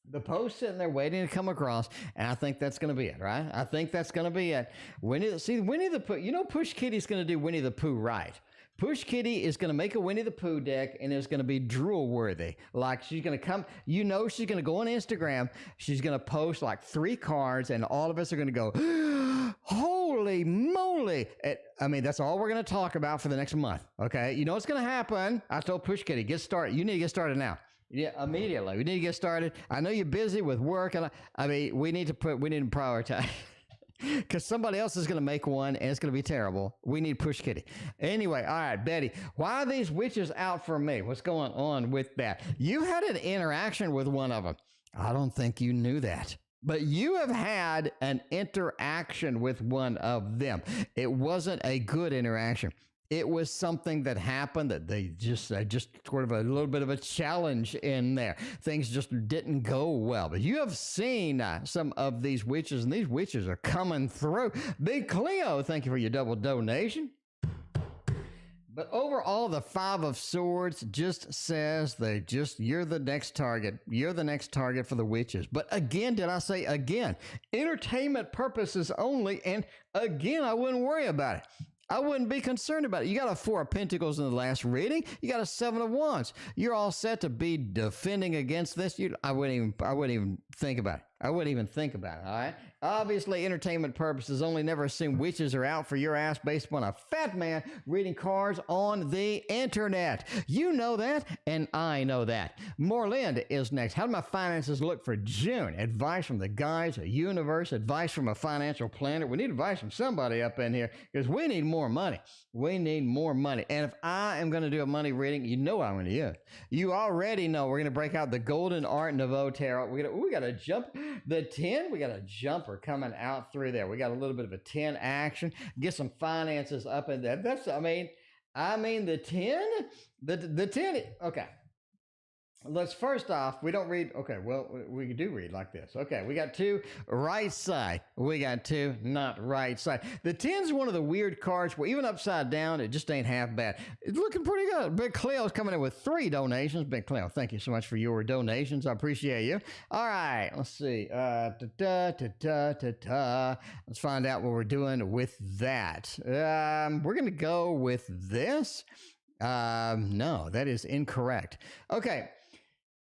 The Poe's sitting there waiting to come across, and I think that's going to be it, right? I think that's going to be it. Winnie the Pooh, you know Push Kitty's going to do Winnie the Pooh right. Push Kitty is going to make a Winnie the Pooh deck, and it's going to be drool worthy. Like, she's going to come, she's going to go on Instagram, she's going to post like 3 cards, and all of us are going to go, holy moly. I mean, that's all we're going to talk about for the next month, okay? You know what's going to happen? I told Push Kitty, get started. You need to get started now. Yeah, immediately. We need to get started. I know you're busy with work, and I mean, we need to prioritize. Because somebody else is going to make one, and it's going to be terrible. We need Push Kitty. Anyway, all right, Betty, why are these witches out for me? What's going on with that? You had an interaction with one of them. I don't think you knew that. But you have had an interaction with one of them. It wasn't a good interaction. It was something that happened that they just sort of a little bit of a challenge in there. Things just didn't go well. But you have seen some of these witches, and these witches are coming through. Big Cleo, thank you for your double donation. But overall, the 5 of Swords just says you're the next target. You're the next target for the witches. But again, did I say again? Entertainment purposes only. And again, I wouldn't worry about it. I wouldn't be concerned about it. You got a 4 of Pentacles in the last reading. You got a 7 of Wands. You're all set to be defending against this. I wouldn't even think about it. I wouldn't even think about it, all right? Obviously, entertainment purposes only. Never assume witches are out for your ass based upon a fat man reading cards on the internet. You know that, and I know that. Morland is next. How do my finances look for June? Advice from the guys, a universe, advice from a financial planner. We need advice from somebody up in here because we need more money. We need more money. And if I am going to do a money reading, you know what I'm going to do. You already know we're going to break out the Golden Art Nouveau Tarot. We got to jump the 10. We got a jumper coming out through there. We got a little bit of a 10 action. Get some finances up in there. I mean the 10. The 10. Okay. Let's first off, we don't read. Okay, well, we do read like this. Okay, we got 2 right side. We got 2 not right side. The 10 is one of the weird cards where even upside down, it just ain't half bad. It's looking pretty good. Big Cleo's coming in with 3 donations. Big Cleo, thank you so much for your donations. I appreciate you. All right, let's see. Let's find out what we're doing with that. We're going to go with this. No, that is incorrect. Okay.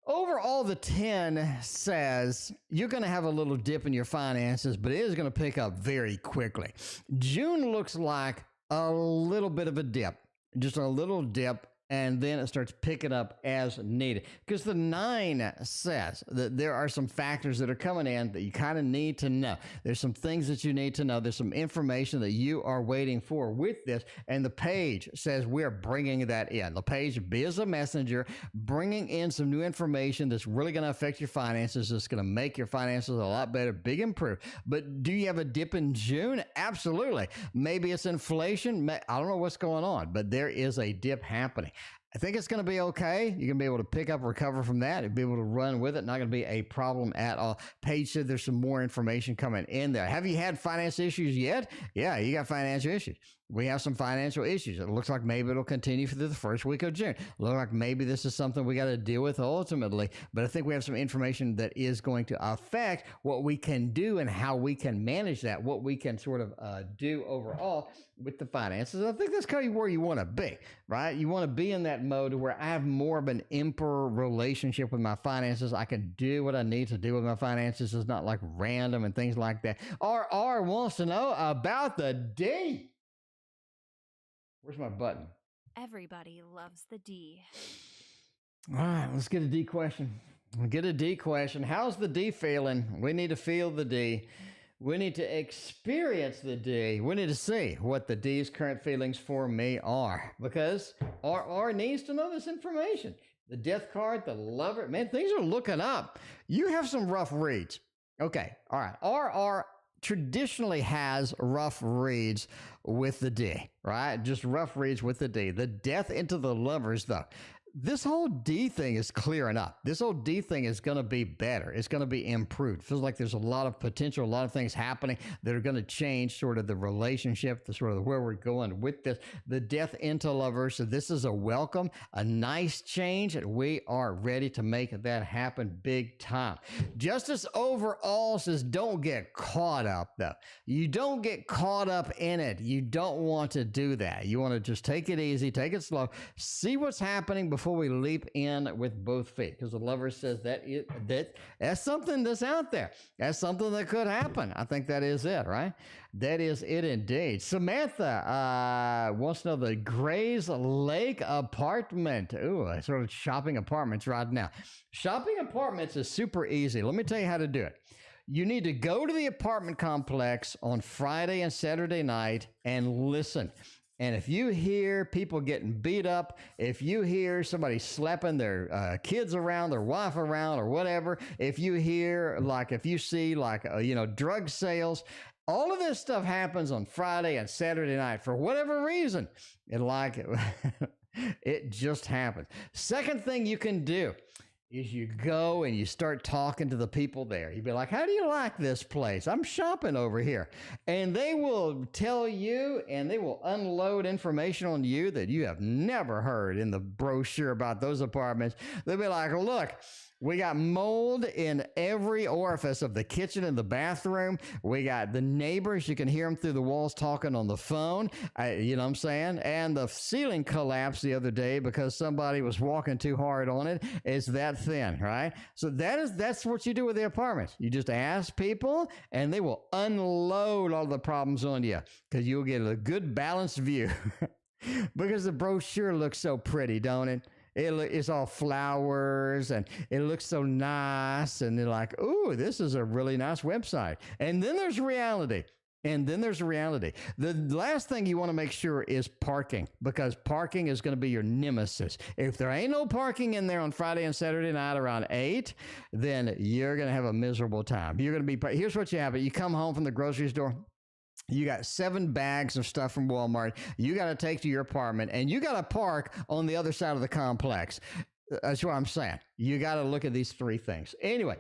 Overall, the 10 says you're going to have a little dip in your finances, but it is going to pick up very quickly. June looks like a little bit of a dip, just a little dip, and then it starts picking up as needed. Because the 9 says that there are some factors that are coming in that you kind of need to know. There's some things that you need to know. There's some information that you are waiting for with this. And the page says we're bringing that in. The page is a messenger, bringing in some new information that's really going to affect your finances. It's going to make your finances a lot better, big improve. But do you have a dip in June? Absolutely. Maybe it's inflation. I don't know what's going on, but there is a dip happening. I think it's going to be okay. You're going to be able to pick up, recover from that, and be able to run with it. Not going to be a problem at all. Paige said there's some more information coming in there. Have you had finance issues yet? Yeah, you got financial issues. We have some financial issues. It looks like maybe it'll continue through the first week of June. Looks like maybe this is something we got to deal with ultimately. But I think we have some information that is going to affect what we can do and how we can manage that, what we can sort of do overall with the finances. I think that's kind of where you want to be, right? You want to be in that mode where I have more of an emperor relationship with my finances. I can do what I need to do with my finances. It's not like random and things like that. RR wants to know about the D. Where's my button? Everybody loves the D. All right, let's get a D question. We'll get a D question. How's the D feeling? We need to feel the D. We need to experience the D. We need to see what the D's current feelings for me are. Because RR needs to know this information. The Death card, the Lover. Man, things are looking up. You have some rough reads. Okay, all right. RR, traditionally has rough reads with the D, right? Just rough reads with the D. The death into the Lovers, though. This whole D thing is clearing up. This whole D thing is going to be better. It's going to be improved. Feels like there's a lot of potential, a lot of things happening that are going to change sort of the relationship, the sort of where we're going with this. The death into Lovers. So this is a welcome, a nice change, and we are ready to make that happen big time. Justice overall says don't get caught up, though. You don't get caught up in it. You don't want to do that. You want to just take it easy, take it slow, see what's happening before we leap in with both feet, because the Lover says that's something that's out there. That's something that could happen. I think that is it, right? That is it indeed. Samantha wants to know the Grays Lake apartment. Ooh, I sort of shopping apartments right now. Shopping apartments is super easy. Let me tell you how to do it. You need to go to the apartment complex on Friday and Saturday night and listen. And if you hear people getting beat up, if you hear somebody slapping their kids around, their wife around, or whatever, if you hear, like, if you see, like, drug sales, all of this stuff happens on Friday and Saturday night for whatever reason. It just happens. Second thing you can do is you go and you start talking to the people there. You'd be like, how do you like this place? I'm shopping over here. And they will tell you, and they will unload information on you that you have never heard in the brochure about those apartments. They'll be like, look, we got mold in every orifice of the kitchen and the bathroom. We got the neighbors. You can hear them through the walls talking on the phone. You know what I'm saying? And the ceiling collapsed the other day because somebody was walking too hard on it. It's that thin, right? So that's what you do with the apartments. You just ask people, and they will unload all the problems on you because you'll get a good balanced view because the brochure looks so pretty, don't it? It's all flowers, and it looks so nice, and they're like, ooh, this is a really nice website. And then there's reality. The last thing you want to make sure is parking, because parking is going to be your nemesis. If there ain't no parking in there on Friday and Saturday night around 8, then you're going to have a miserable time. Here's what you have. You come home from the grocery store. You got 7 bags of stuff from Walmart you got to take to your apartment, and you got to park on the other side of the complex. That's what I'm saying. You got to look at these 3 things. Anyway,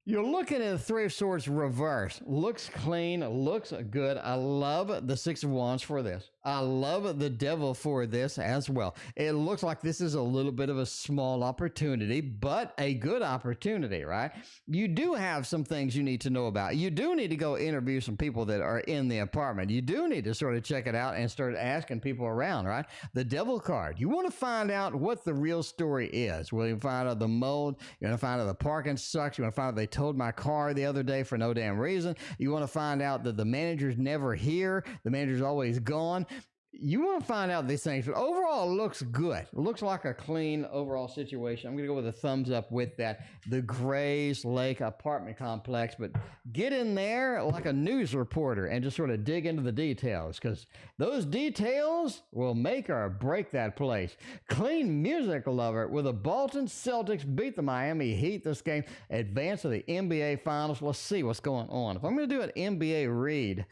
you're looking at the 3 of Swords reverse. Looks clean, looks good. I love the 6 of Wands for this. I love the Devil for this as well. It looks like this is a little bit of a small opportunity, but a good opportunity, right? You do have some things you need to know about. You do need to go interview some people that are in the apartment. You do need to sort of check it out and start asking people around, right? The Devil card. You want to find out what the real story is. Well, you find out the mold. You want to find out the parking sucks. You want to find out they towed my car the other day for no damn reason. You want to find out that the manager's never here. The manager's always gone. You want to find out these things, but overall it looks good. It looks like a clean overall situation. I'm going to go with a thumbs up with that. The Grays Lake apartment complex, but get in there like a news reporter and just sort of dig into the details, because those details will make or break that place. Clean music lover with the Boston Celtics beat the Miami Heat this game, advance to the NBA Finals. Let's see what's going on. If I'm going to do an NBA read,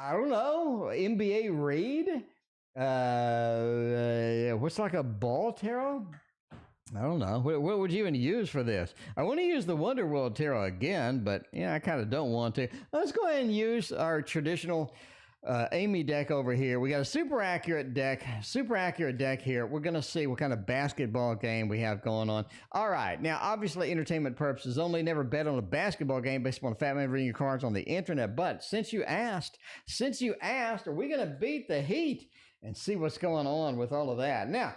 I don't know. NBA read? What's like a ball tarot? I don't know. What would you even use for this? I want to use the Wonder World tarot again, but I kind of don't want to. Let's go ahead and use our traditional Amy deck over here. We got a super accurate deck here. We're going to see what kind of basketball game we have going on. All right. Now, obviously, entertainment purposes only. Never bet on a basketball game based upon a fat man reading your cards on the internet. But since you asked, are we going to beat the Heat and see what's going on with all of that? Now,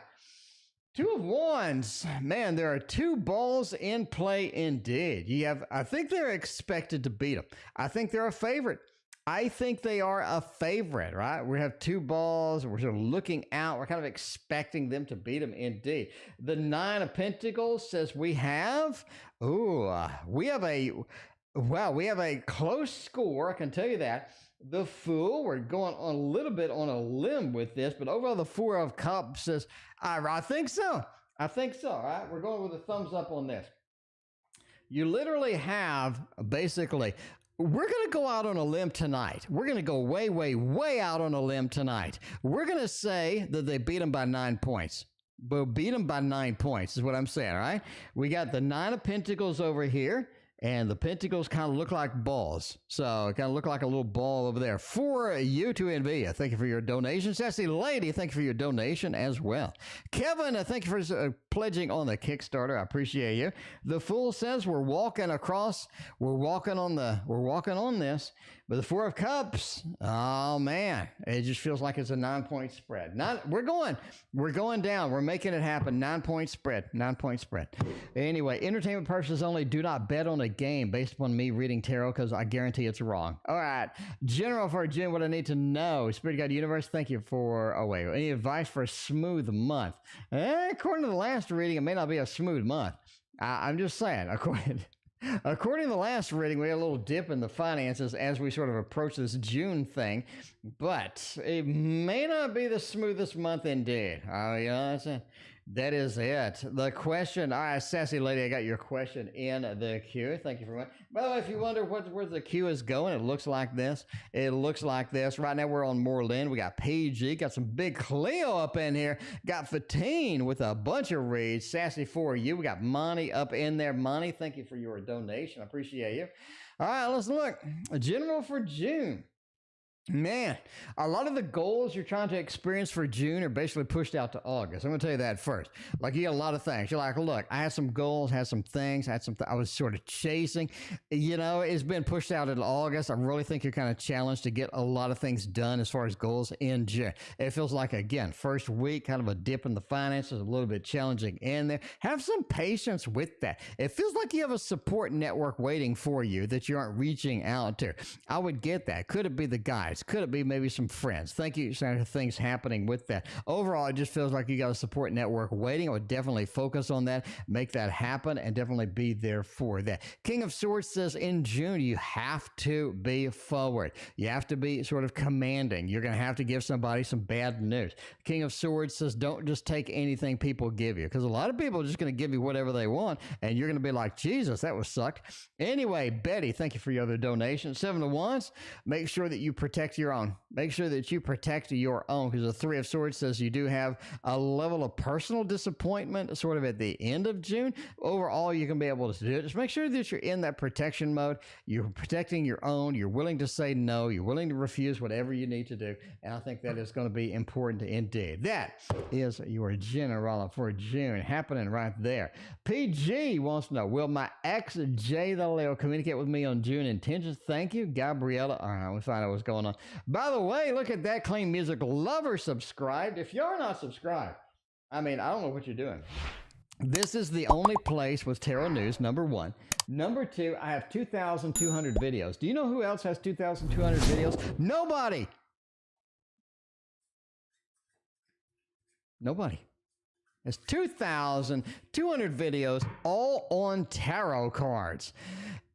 2 of Wands, man, there are 2 balls in play indeed. I think they're expected to beat them. I think they're a favorite. I think they are a favorite, right? We have 2 balls. We're sort of looking out. We're kind of expecting them to beat them indeed. The 9 of Pentacles says we have a close score. I can tell you that. The Fool, we're going on a little bit on a limb with this, but overall the 4 of Cups says, I think so. All right, we're going with a thumbs up on this. You literally have basically, we're going to go out on a limb tonight. We're going to go way, way, way out on a limb tonight. We're going to say that they beat them by 9 points. We'll beat them by 9 points is what I'm saying, all right? We got the 9 of Pentacles over here, and the Pentacles kind of look like balls. So it kind of look like a little ball over there. For you to NVIDIA, thank you for your donation. Sassy Lady, thank you for your donation as well. Kevin, thank you for pledging on the Kickstarter. I appreciate you. The Fool says we're walking on this. But the Four of Cups, oh man, it just feels like it's a 9-point spread. We're going down. We're making it happen. 9-point spread. 9-point spread. Anyway, entertainment purposes only. Do not bet on a game based upon me reading tarot because I guarantee it's wrong. All right. General for June, what I need to know. Spirit Guide Universe, thank you for, any advice for a smooth month? According to the last reading, it may not be a smooth month. I'm just saying, According to the last reading, we had a little dip in the finances as we sort of approach this June thing, but it may not be the smoothest month indeed. That is it. The question, all right, Sassy Lady, I got your question in the queue. Thank you very much. By the way, if you wonder where the queue is going, it looks like this. Right now we're on Moreland. We got PG, got some big Cleo up in here. Got Fatine with a bunch of reads. Sassy for you. We got Monty up in there. Monty, thank you for your donation. I appreciate you. All right, let's look. General for June. Man, a lot of the goals you're trying to experience for June are basically pushed out to August. I'm going to tell you that first. Like, you got a lot of things. You're like, look, I had some goals, had some things, I was sort of chasing. It's been pushed out into August. I really think you're kind of challenged to get a lot of things done as far as goals in June. It feels like, again, first week, kind of a dip in the finances, a little bit challenging in there. Have some patience with that. It feels like you have a support network waiting for you that you aren't reaching out to. I would get that. Could it be the guys? Could it be maybe some friends? Thank you. Some things happening with that. Overall, it just feels like you got a support network waiting. I would definitely focus on that, make that happen, and definitely be there for that. King of Swords says in June, you have to be forward. You have to be sort of commanding. You're going to have to give somebody some bad news. King of Swords says don't just take anything people give you, because a lot of people are just going to give you whatever they want, and you're going to be like, Jesus, that was sucked. Anyway, Betty, thank you for your other donation. 7 of Wands, make sure that you protect your own. Make sure that you protect your own, because the 3 of Swords says you do have a level of personal disappointment sort of at the end of June. Overall, you can be able to do it. Just make sure that you're in that protection mode. You're protecting your own. You're willing to say no. You're willing to refuse whatever you need to do. And I think that is going to be important indeed. That is your general for June happening right there. PG wants to know, will my ex Jay the Leo communicate with me on June intentions? Thank you, Gabriella. All right, we'll find out what's going on. By the way, look at that. Clean Music Lover subscribed. If you're not subscribed, I don't know what you're doing. This is the only place with tarot news, number 1. Number 2, I have 2,200 videos. Do you know who else has 2,200 videos? Nobody. It's 2,200 videos all on tarot cards.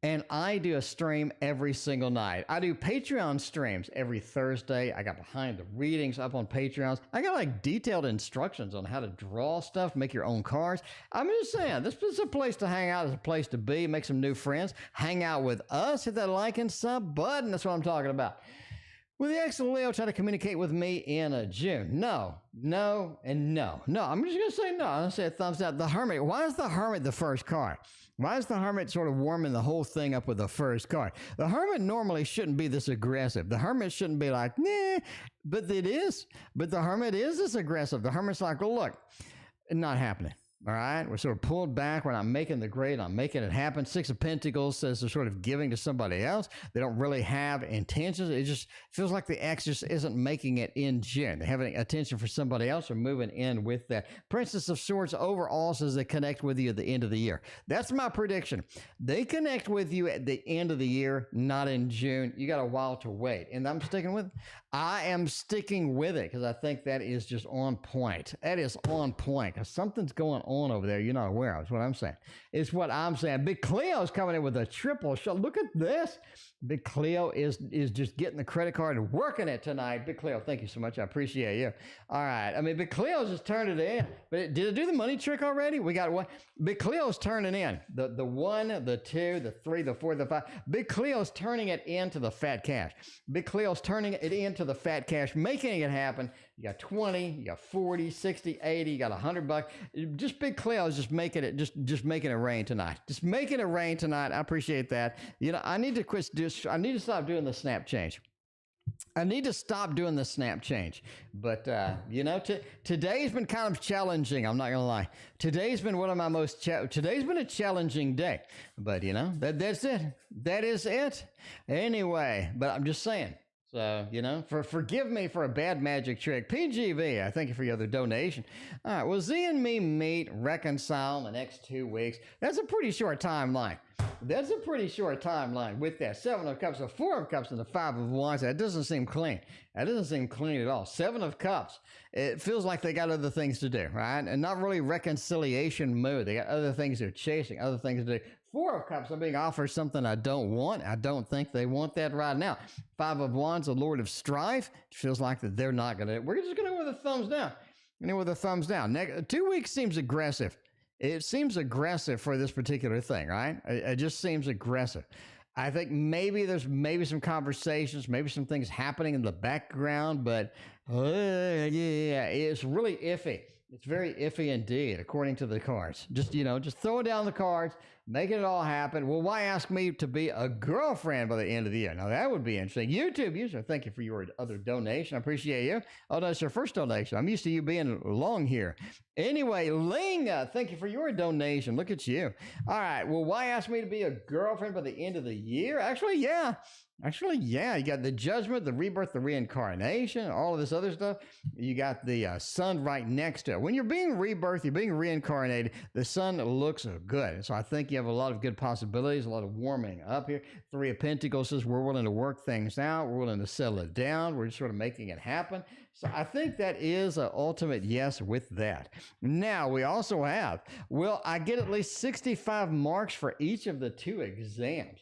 And I do a stream every single night. I do Patreon streams every Thursday. I got behind the readings up on Patreons. I got like detailed instructions on how to draw stuff, make your own cards. I'm just saying, this is a place to hang out. It's a place to be, make some new friends, hang out with us, hit that like and sub button. That's what I'm talking about. Will the ex Leo try to communicate with me in June? No, and no. I'm just going to say no. I'm going to say a thumbs up. The Hermit. Why is the Hermit the first card? Why is the Hermit sort of warming the whole thing up with the first card? The Hermit normally shouldn't be this aggressive. The Hermit shouldn't be like, nah, but it is. But the Hermit is this aggressive. The Hermit's like, well, look, not happening. All right, we're sort of pulled back. We're not making the grade. I'm making it happen. 6 of Pentacles says they're sort of giving to somebody else. They don't really have intentions. It just feels like the ex just isn't making it in June. They're having attention for somebody else or moving in with that. Princess of Swords overall says they connect with you at the end of the year. That's my prediction. They connect with you at the end of the year, not in June. You got a while to wait. And I'm sticking with it. I am sticking with it because I think that is just on point. That is on point because something's going on over there you're not aware of. Is what I'm saying. It's what I'm saying. Big Cleo's coming in with a triple shot. Look at this. Big Cleo is just getting the credit card and working it tonight. Big Cleo, thank you so much. I appreciate you. All right. I mean, Big Cleo's just turned it in. But did it do the money trick already? We got one. Big Cleo's turning in. The 1, the 2, the 3, the 4, the 5. Big Cleo's turning it into the fat cash. Big Cleo's turning it into the fat cash, making it happen. You got 20, you got 40, 60, 80, you got $100. Just Big Cleo's just making it making it rain tonight. Just making it rain tonight. I appreciate that. You know, I need to stop doing the snap change. I need to stop doing the snap change. But, you know, today's been kind of challenging. I'm not going to lie. Today's been one of my today's been a challenging day. But, you know, that's it. That is it. Anyway, but I'm just saying. So, you know, forgive me for a bad magic trick. PGV, I thank you for your other donation. All right, well, Z and me meet, reconcile in the next 2 weeks. That's a pretty short timeline. That's a pretty short timeline with that 7 of Cups, a 4 of Cups, and the 5 of Wands. That doesn't seem clean. That doesn't seem clean at all. 7 of Cups. It feels like they got other things to do, right? And not really reconciliation mood. They got other things they're chasing, other things to do. 4 of Cups, I'm being offered something I don't want. I don't think they want that right now. 5 of Wands, the Lord of Strife. It feels like that they're not going to. We're just going to go with a thumbs down. With a thumbs down. 2 weeks seems aggressive. It seems aggressive for this particular thing, right? It just seems aggressive. I think maybe there's some conversations, maybe some things happening in the background, but yeah, it's really iffy. It's very iffy indeed, according to the cards. Just throwing down the cards, making it all happen. Well, why ask me to be a girlfriend by the end of the year? Now, that would be interesting. YouTube user, thank you for your other donation. I appreciate you. Oh, that's your first donation. I'm used to you being long here. Anyway, Linga, thank you for your donation. Look at you. All right. Well, why ask me to be a girlfriend by the end of the year? Actually, yeah. You got the judgment, the rebirth, the reincarnation, all of this other stuff. You got the sun right next to it. When you're being rebirthed, you're being reincarnated, the sun looks good. So I think you have a lot of good possibilities, a lot of warming up here. 3 of Pentacles says we're willing to work things out. We're willing to settle it down. We're just sort of making it happen. So I think that is an ultimate yes with that. Now, we also have, will I get at least 65 marks for each of the 2 exams?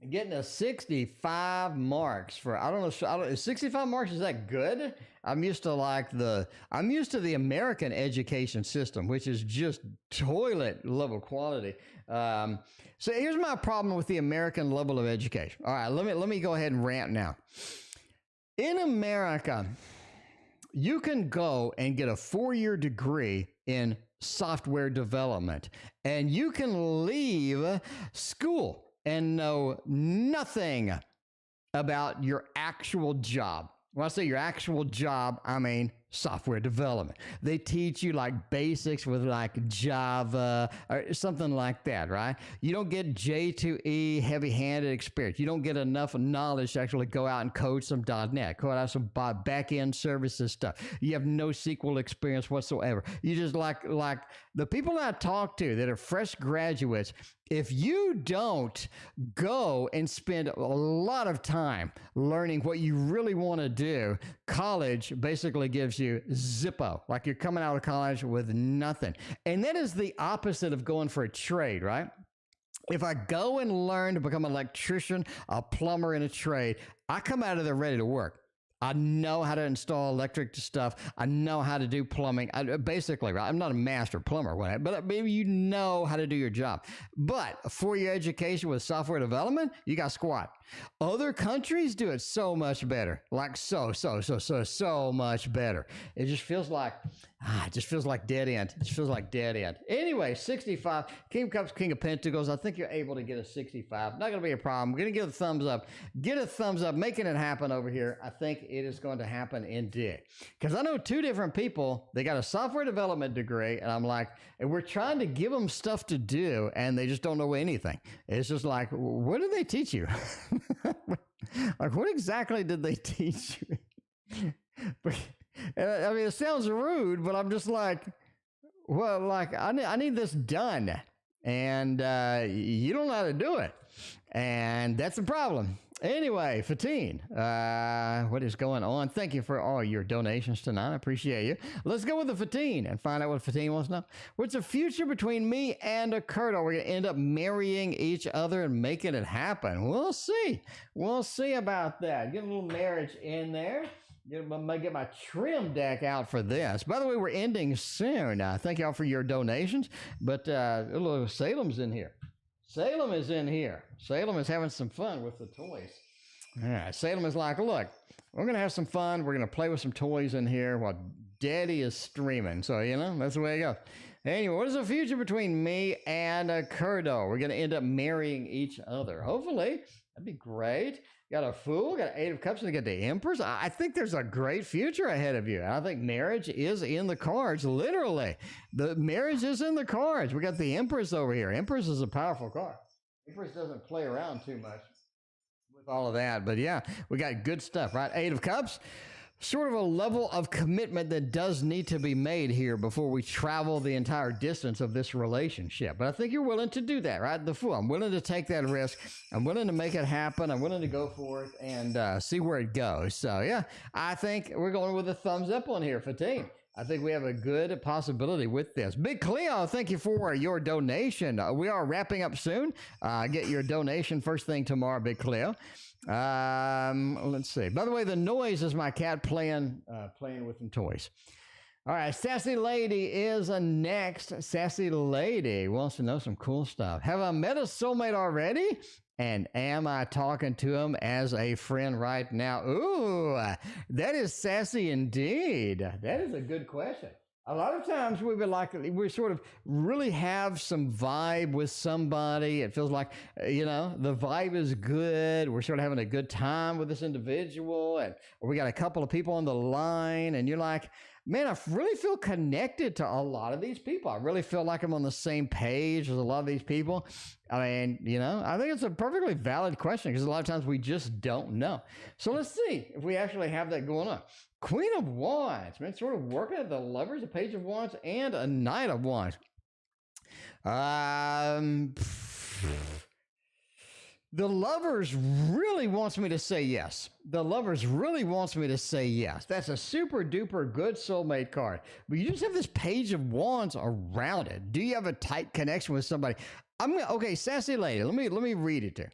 Getting a 65 marks for, I don't know, 65 marks, is that good? I'm used to the American education system, which is just toilet level quality. So here's my problem with the American level of education. All right, let me go ahead and rant now. In America, you can go and get a 4-year degree in software development, and you can leave school and know nothing about your actual job. When I say your actual job, I mean software development. They teach you like basics with like Java or something like that, right? You don't get J2E heavy-handed experience. You don't get enough knowledge to actually go out and code some .NET, code out some back-end services stuff. You have no SQL experience whatsoever. You just like the people that I talk to that are fresh graduates, if you don't go and spend a lot of time learning what you really want to do, college basically gives you zippo, like you're coming out of college with nothing. And that is the opposite of going for a trade, right? If I go and learn to become an electrician, a plumber in a trade, I come out of there ready to work. I know how to install electric stuff. I know how to do plumbing. Basically, right? I'm not a master plumber, but maybe you know how to do your job. But a 4-year education with software development, you got squat. Other countries do it so much better, like so much better. It just feels like dead end. It just feels like dead end. Anyway, 65, King of Cups, King of Pentacles. I think you're able to get a 65. Not going to be a problem. I'm going to give a thumbs up. Get a thumbs up, making it happen over here. I think it is going to happen indeed. Because I know 2 different people, they got a software development degree, and I'm like, and we're trying to give them stuff to do, and they just don't know anything. It's just like, what did they teach you? Like, what exactly did they teach you? I mean, it sounds rude, but I'm just like, well, like, I need this done, and you don't know how to do it, and that's the problem. Anyway, Fatine, what is going on? Thank you for all your donations tonight. I appreciate you. Let's go with the Fatine and find out what Fatine wants to know. What's the future between me and a Kurt? Are we going to end up marrying each other and making it happen? We'll see. We'll see about that. Get a little marriage in there. Get my trim deck out for this. By the way, we're ending soon. Thank y'all for your donations. But little Salem's in here. Salem is in here. Salem is having some fun with the toys. All right. Salem is like, look, we're going to have some fun. We're going to play with some toys in here while Daddy is streaming. So, that's the way it goes. Anyway, what is the future between me and Kurdo? We're going to end up marrying each other. Hopefully. That'd be great. Got a Fool, got an Eight of Cups, and got the Empress. I think there's a great future ahead of you. I think marriage is in the cards, literally. The marriage is in the cards. We got the Empress over here. Empress is a powerful card. Empress doesn't play around too much with all of that. But yeah, we got good stuff, right? Eight of Cups. Sort of a level of commitment that does need to be made here before we travel the entire distance of this relationship. But I think you're willing to do that, right? The Fool. I'm willing to take that risk. I'm willing to make it happen. I'm willing to go for it and see where it goes. So, yeah, I think we're going with a thumbs up on here, Fatine. I think we have a good possibility with this. Big Cleo, thank you for your donation. We are wrapping up soon. Get your donation first thing tomorrow, Big Cleo. Let's see. By the way, the noise is my cat playing with some toys. All right, Sassy Lady is next. Sassy Lady wants to know some cool stuff. Have I met a soulmate already? And am I talking to him as a friend right now? Ooh, that is sassy indeed. That is a good question. A lot of times we sort of really have some vibe with somebody. It feels like, the vibe is good. We're sort of having a good time with this individual. And we got a couple of people on the line and you're like, man, I really feel connected to a lot of these people. I really feel like I'm on the same page as a lot of these people. I mean, I think it's a perfectly valid question because a lot of times we just don't know. So let's see if we actually have that going on. Queen of Wands, man, sort of working at the Lovers, a Page of Wands, and a Knight of Wands. The Lovers really wants me to say yes. The Lovers really wants me to say yes. That's a super duper good soulmate card. But you just have this Page of Wands around it. Do you have a tight connection with somebody? Okay, Sassy Lady, let me read it to you.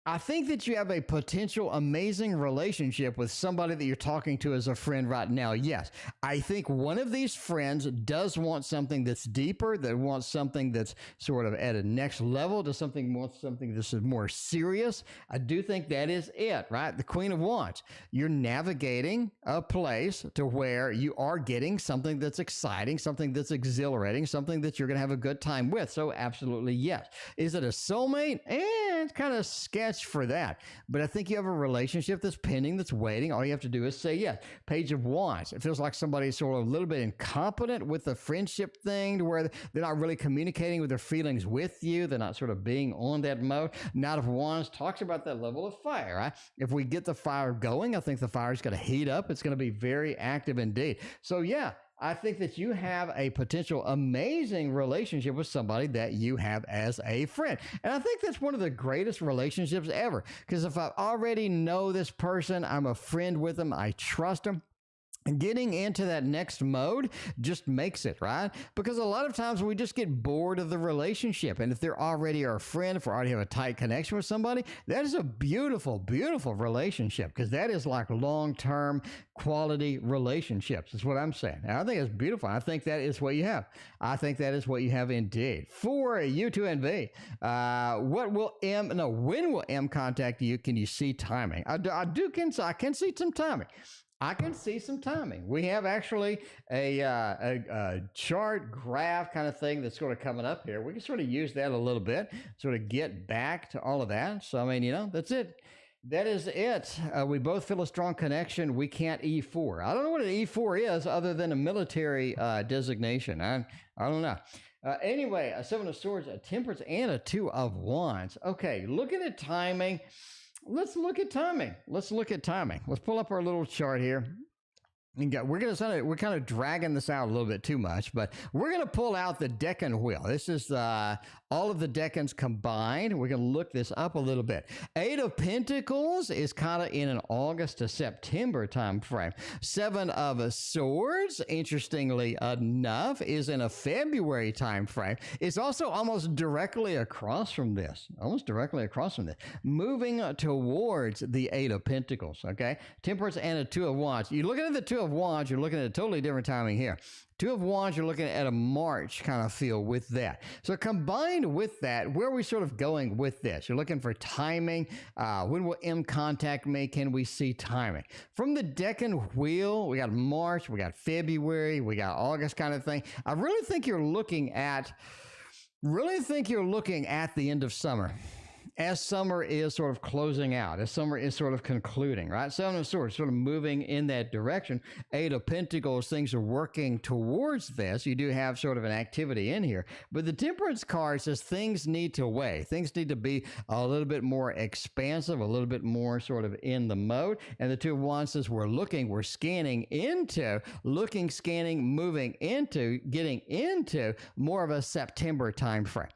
I think that you have a potential amazing relationship with somebody that you're talking to as a friend right now. Yes, I think one of these friends does want something that's deeper, that wants something that's sort of at a next level, wants something that's more serious. I do think that is it, right? The Queen of Wands. You're navigating a place to where you are getting something that's exciting, something that's exhilarating, something that you're going to have a good time with. So absolutely yes. Is it a soulmate? It's kind of sketchy for that, but I think you have a relationship that's pending, that's waiting. All you have to do is say yes. Page of Wands. It feels like somebody's sort of a little bit incompetent with the friendship thing to where they're not really communicating with their feelings with you. They're not sort of being on that mode. Knight of Wands talks about that level of fire, right? If we get the fire going, I think the fire is going to heat up. It's going to be very active indeed. So yeah, I think that you have a potential amazing relationship with somebody that you have as a friend. And I think that's one of the greatest relationships ever. Because if I already know this person, I'm a friend with them, I trust them. And getting into that next mode just makes it, right? Because a lot of times we just get bored of the relationship. And if they're already our friend, if we already have a tight connection with somebody, that is a beautiful, beautiful relationship because that is like long-term quality relationships is what I'm saying. And I think it's beautiful. I think that is what you have. I think that is what you have indeed. For U2NV, when will M contact you? Can you see timing? I can see some timing. I can see some timing. We have actually a chart graph kind of thing that's sort of coming up here. We can sort of use that a little bit, sort of get back to all of that. So, I mean, that's it. That is it. We both feel a strong connection. We can't E4. I don't know what an E4 is other than a military designation. I don't know. Anyway, a Seven of Swords, a Temperance, and a Two of Wands. Okay, looking at timing. Let's look at timing. Let's pull up our little chart here. We're kind of dragging this out a little bit too much, but we're going to pull out the Deccan wheel. This is all of the decans combined. We're going to look this up a little bit. 8 of Pentacles is kind of in an August to September time frame. 7 of Swords, interestingly enough, is in a February time frame. It's also almost directly across from this. Moving towards the 8 of Pentacles, okay? Temperance and a 2 of Wands. You're looking at the 2 of Wands, you're looking at a totally different timing here. 2 of Wands, you're looking at a March kind of feel with that. So combined with that, where are we sort of going with this? You're looking for timing. When will M contact me? Can we see timing? From the decan wheel, we got March, we got February, we got August kind of thing. I really think you're looking at the end of summer. As summer is sort of closing out, as summer is sort of concluding, right? 7 of Swords sort of moving in that direction. 8 of Pentacles, things are working towards this. You do have sort of an activity in here. But the Temperance card says things need to weigh. Things need to be a little bit more expansive, a little bit more sort of in the mode. And the 2 of Wands says we're scanning into, moving into, getting into more of a September time frame.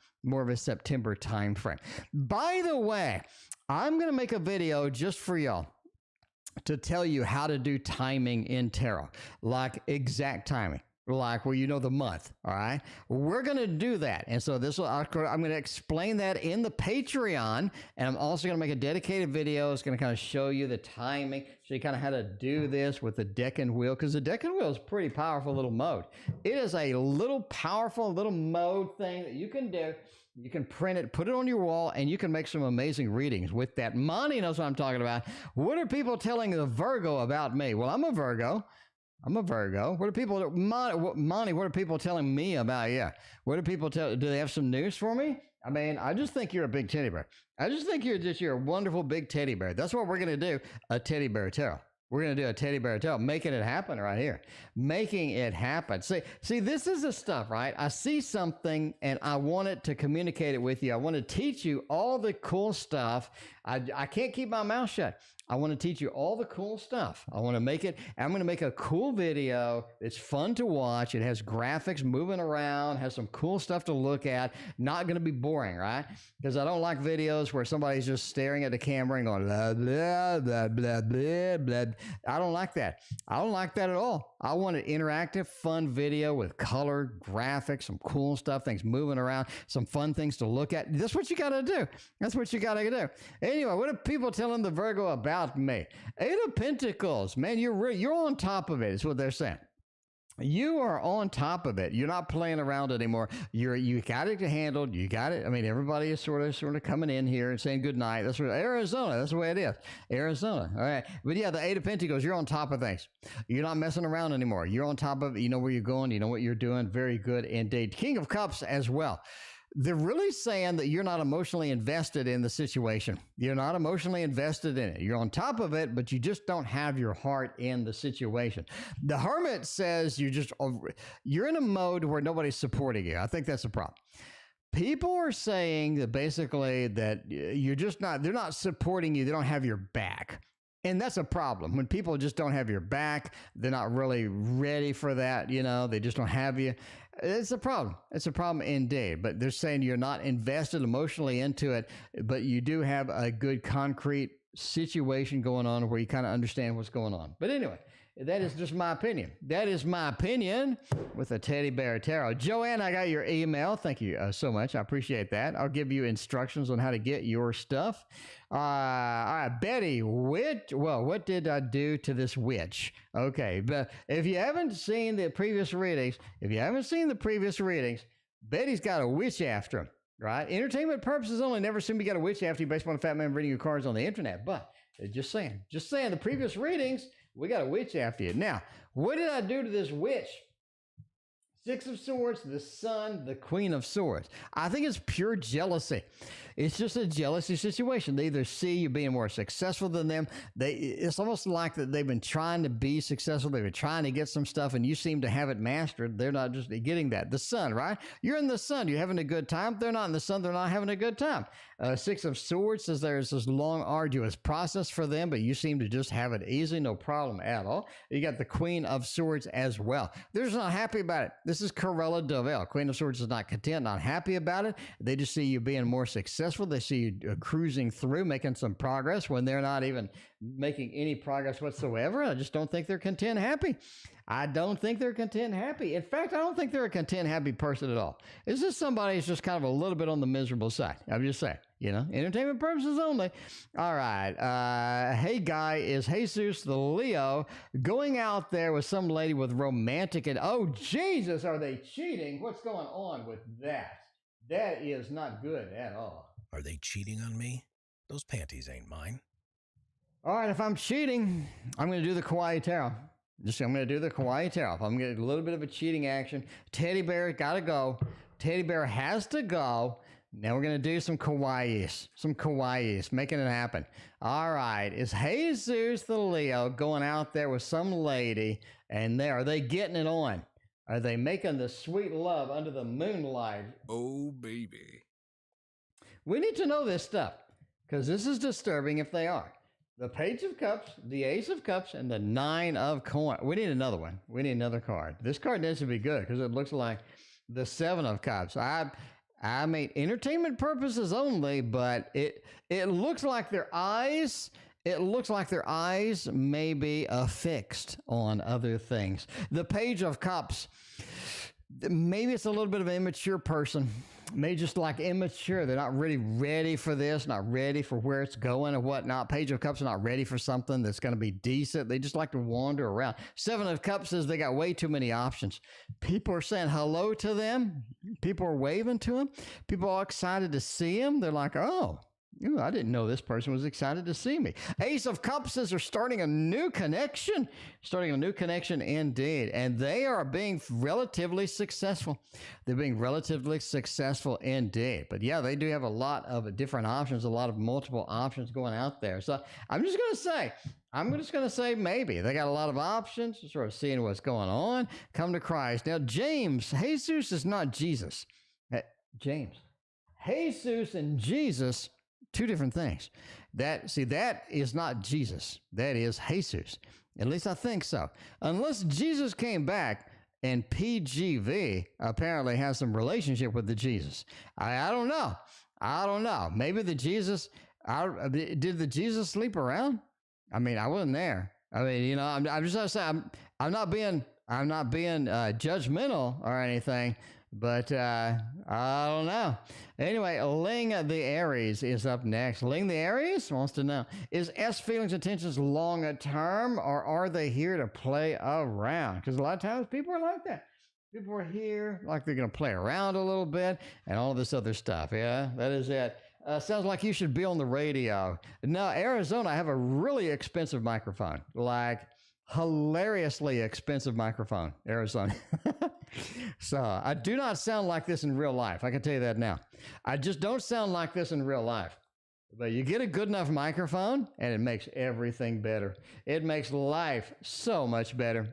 By the way, I'm going to make a video just for y'all to tell you how to do timing in tarot, like exact timing, like where you know the month, all right? We're going to do that. And so I'm going to explain that in the Patreon, and I'm also going to make a dedicated video. It's going to kind of show you the timing, show you kind of how to do this with the decan wheel, because the decan wheel is a pretty powerful little mode. It is a little powerful little mode thing that you can do. You can print it, put it on your wall, and you can make some amazing readings with that. Monty knows what I'm talking about. What are people telling the Virgo about me? Well, I'm a Virgo. What are people, Monty, what are people telling me about you? What do people tell, do they have some news for me? I mean, I just think you're a big teddy bear. I just think you're a wonderful big teddy bear. That's what we're going to do, a teddy bear tarot. We're going to do a teddy bear tarot, making it happen right here. Making it happen. See, this is the stuff, right? I see something and I want it to communicate it with you. I want to teach you all the cool stuff. I can't keep my mouth shut. I want to teach you all the cool stuff. I'm going to make a cool video. It's fun to watch. It has graphics moving around, has some cool stuff to look at. Not going to be boring, right? Because I don't like videos where somebody's just staring at the camera and going, blah, blah, blah, blah, blah, blah. I don't like that. I don't like that at all. I want an interactive, fun video with color, graphics, some cool stuff, things moving around, some fun things to look at. That's what you got to do. Anyway, what are people telling the Virgo about me? 8 of Pentacles, man, you're on top of it, is what they're saying. You are on top of it. You're not playing around anymore. You got it handled. You got it. I mean, everybody is sort of coming in here and saying good night. That's what Arizona. That's the way it is. Arizona. All right. But yeah, the 8 of Pentacles, you're on top of things. You're not messing around anymore. You're on top of it. You know where you're going. You know what you're doing. Very good indeed. King of Cups as well. They're really saying that you're not emotionally invested in the situation. You're not emotionally invested in it. You're on top of it, but you just don't have your heart in the situation. The Hermit says you're in a mode where nobody's supporting you. I think that's a problem. People are saying that basically that they're not supporting you. They don't have your back. And that's a problem. When people just don't have your back, they're not really ready for that. They just don't have you. It's a problem. It's a problem indeed. But they're saying you're not invested emotionally into it, but you do have a good concrete situation going on where you kind of understand what's going on. But anyway, that is just my opinion. That is my opinion with a teddy bear tarot. Joanne, I got your email. Thank you so much. I appreciate that. I'll give you instructions on how to get your stuff. All right, Betty, what did I do to this witch? Okay, but if you haven't seen the previous readings, Betty's got a witch after him, right? Entertainment purposes only. Never assume you got a witch after you based on a fat man reading your cards on the internet. But just saying, the previous readings, we got a witch after you. Now, what did I do to this witch? 6 of Swords, the Sun, the Queen of Swords. I think it's pure jealousy. It's just a jealousy situation. They either see you being more successful than them. It's almost like that they've been trying to be successful. They've been trying to get some stuff, and you seem to have it mastered. They're not just getting that. The Sun, right? You're in the Sun. You're having a good time. They're not in the Sun. They're not having a good time. 6 of Swords says there's this long, arduous process for them, but you seem to just have it easy, no problem at all. You got the Queen of Swords as well. They're just not happy about it. The this is Corella Dovell. Queen of Swords is not content, not happy about it. They just see you being more successful. They see you cruising through, making some progress when they're not even making any progress whatsoever. I just don't think they're content, happy. I don't think they're content, happy. In fact, I don't think they're a content, happy person at all. This is somebody who's just kind of a little bit on the miserable side. I'm just saying, entertainment purposes only. All right. Hey, guy, is Jesus the Leo going out there with some lady with romantic and, oh, Jesus, are they cheating? What's going on with that? That is not good at all. Are they cheating on me? Those panties ain't mine. All right, if I'm cheating, I'm going to do the Kawaii Tarot. I'm going to do the Kawaii Tarot. I'm going to do a little bit of a cheating action. Teddy bear got to go. Teddy bear has to go. Now we're going to do some kawaiis, making it happen. All right. Is Jesus the Leo going out there with some lady, and are they getting it on? Are they making the sweet love under the moonlight? Oh, baby. We need to know this stuff, because this is disturbing if they are. The Page of Cups, the Ace of Cups, and the Nine of Coins. We need another one. We need another card. This card needs to be good because it looks like the Seven of Cups. I mean, entertainment purposes only, but it looks like their eyes. It looks like their eyes may be affixed on other things. The Page of Cups. Maybe it's a little bit of an immature person. Maybe just like immature. They're not really ready for this, not ready for where it's going or whatnot. Page of Cups are not ready for something that's going to be decent. They just like to wander around. Seven of Cups says they got way too many options. People are saying hello to them. People are waving to them. People are excited to see them. They're like, oh, I didn't know this person was excited to see me. Ace of Cups says they're starting a new connection. Starting a new connection indeed. And they are being relatively successful. They're being relatively successful indeed. But yeah, they do have a lot of different options, a lot of multiple options going out there. So I'm just going to say maybe. They got a lot of options, sort of seeing what's going on. Come to Christ. Now, James, Jesus is not Jesus. James, Jesus and Jesus, two different things. That is not Jesus. That is Jesus. At least I think so. Unless Jesus came back and PGV apparently has some relationship with the Jesus. I don't know. Maybe the Jesus, did the Jesus sleep around? I mean, I wasn't there. I mean, I'm just going to say, I'm not being judgmental or anything. But I don't know. Anyway, Linga the Aries is up next. Linga the Aries wants to know, is S feelings intentions long term, or are they here to play around? Because a lot of times people are like that. People are here like they're going to play around a little bit and all this other stuff. Yeah, that is it. Sounds like you should be on the radio. No, Arizona, I have a really expensive microphone. Like, hilariously expensive microphone, Arizona. So I do not sound like this in real life. I can tell you that now. I just don't sound like this in real life. But you get a good enough microphone and it makes everything better. It makes life so much better.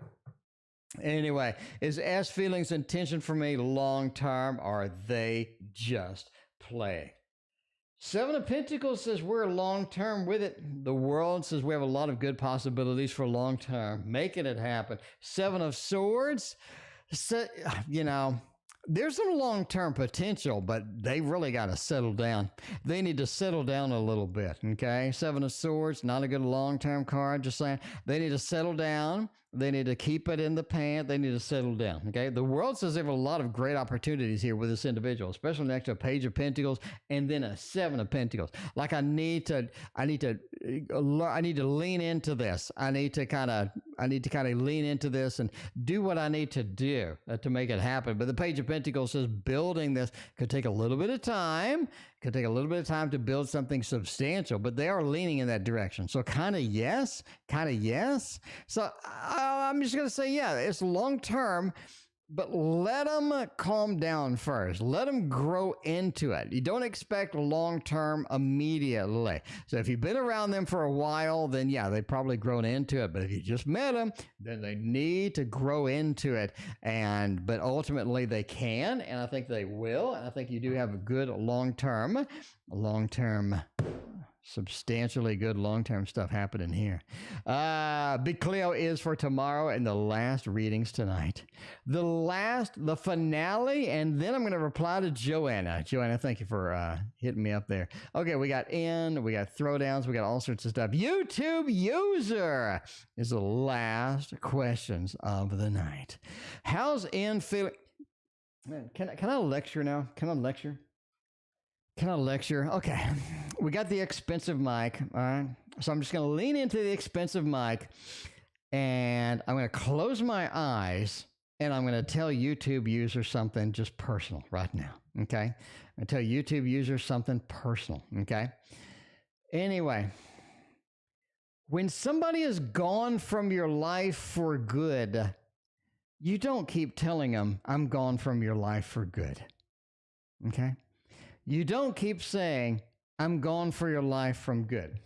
Anyway, is S feelings intention for me long term, or are they just play? Seven of Pentacles says we're long-term with it. The World says we have a lot of good possibilities for long-term, making it happen. Seven of Swords, so, there's some long-term potential, but they really got to settle down. They need to settle down a little bit, okay? Seven of Swords, not a good long-term card, just saying. They need to settle down. They need to keep it in the pan. They need to settle down, okay? The World says they have a lot of great opportunities here with this individual, especially next to a Page of Pentacles and then a Seven of Pentacles. Like I need to lean into this. I need to kind of lean into this and do what I need to do to make it happen. But the Page of Pentacles says building this could take a little bit of time. Could take a little bit of time to build something substantial, but they are leaning in that direction. So kind of yes. So I'm just going to say, yeah, it's long term, but let them calm down first. Let them grow into it. You don't expect long term immediately. So if you've been around them for a while, then yeah, they've probably grown into it. But if you just met them, then they need to grow into it. But ultimately they can, and I think they will. And I think you do have a good long term substantially good long-term stuff happening here. Big Cleo is for tomorrow and the last readings tonight. The finale, and then I'm going to reply to Joanna. Joanna, thank you for hitting me up there. Okay, we got we got throwdowns, we got all sorts of stuff. YouTube user is the last questions of the night. How's N feeling? Man, can I lecture now? Can I lecture? Okay, we got the expensive mic, all right? So I'm just going to lean into the expensive mic, and I'm going to close my eyes, and I'm going to tell YouTube users something just personal right now, okay? I'm going to tell YouTube users something personal, okay? Anyway, when somebody is gone from your life for good, you don't keep telling them, I'm gone from your life for good, okay? You don't keep saying, I'm gone for your life from good.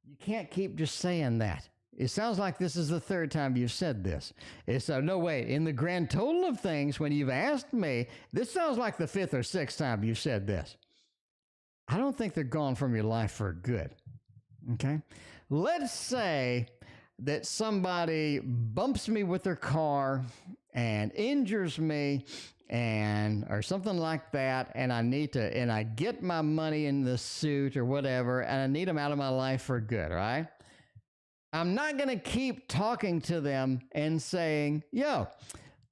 You can't keep just saying that. It sounds like this is the third time you've said this. No, wait, in the grand total of things, when you've asked me, this sounds like the fifth or sixth time you've said this. I don't think they're gone from your life for good, okay? Let's say that somebody bumps me with their car and injures me or something like that, and I get my money in the suit or whatever, and I need them out of my life for good, right? I'm not going to keep talking to them and saying, yo,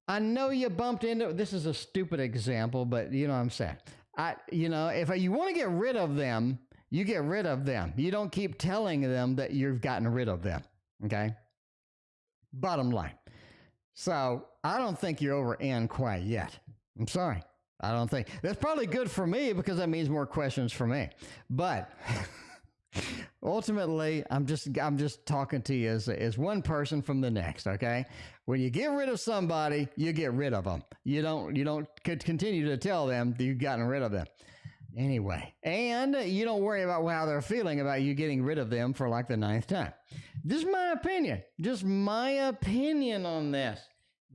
I know you bumped into, this is a stupid example, but you know what I'm saying. If you want to get rid of them, you get rid of them. You don't keep telling them that you've gotten rid of them, okay? Bottom line. So I don't think you're over N quite yet. I'm sorry. I don't think. That's probably good for me because that means more questions for me. But ultimately, I'm just talking to you as one person from the next, okay? When you get rid of somebody, you get rid of them. You don't continue to tell them that you've gotten rid of them. Anyway, and you don't worry about how they're feeling about you getting rid of them for like the 9th time. Just my opinion on this.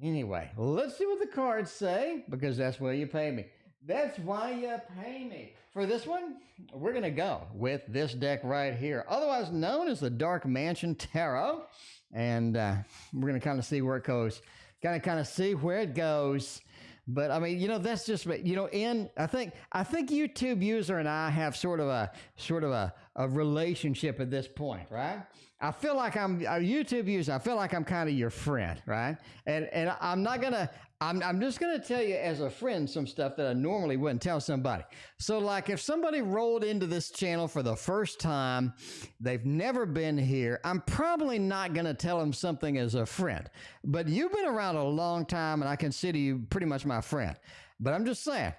Anyway, let's see what the cards say, because that's why you pay me. That's why you pay me. For this one, we're going to go with this deck right here, otherwise known as the Dark Mansion Tarot. And we're going to kind of see where it goes. Kind of see where it goes. But I mean, that's just, I think YouTube user and I have sort of a relationship at this point, right? I feel like I'm a YouTube user. I feel like I'm kind of your friend, right? And I'm just going to tell you as a friend some stuff that I normally wouldn't tell somebody. So like if somebody rolled into this channel for the first time, they've never been here, I'm probably not going to tell them something as a friend. But you've been around a long time and I consider you pretty much my friend. But I'm just saying.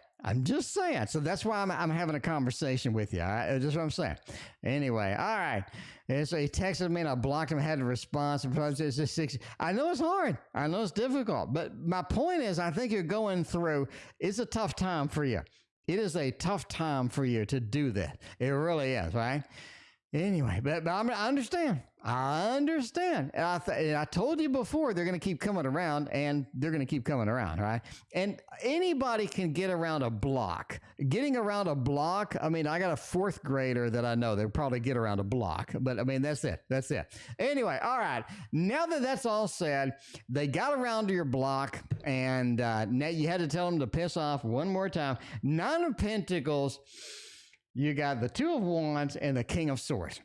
So that's why I'm having a conversation with you. All right? That's what I'm saying. Anyway, all right. And so he texted me and I blocked him, had a response. I know it's hard. I know it's difficult. But my point is, I think you're going through, it's a tough time for you. It is a tough time for you to do that. It really is, right? Anyway, but I understand. And I told you before, they're going to keep coming around, and they're going to keep coming around, right? And anybody can get around a block. Getting around a block, I mean, I got a 4th grader that I know. They'll probably get around a block. But, I mean, that's it. Anyway, all right. Now that that's all said, they got around to your block, and now you had to tell them to piss off one more time. 9 of Pentacles. You got the 2 of Wands and the King of Swords.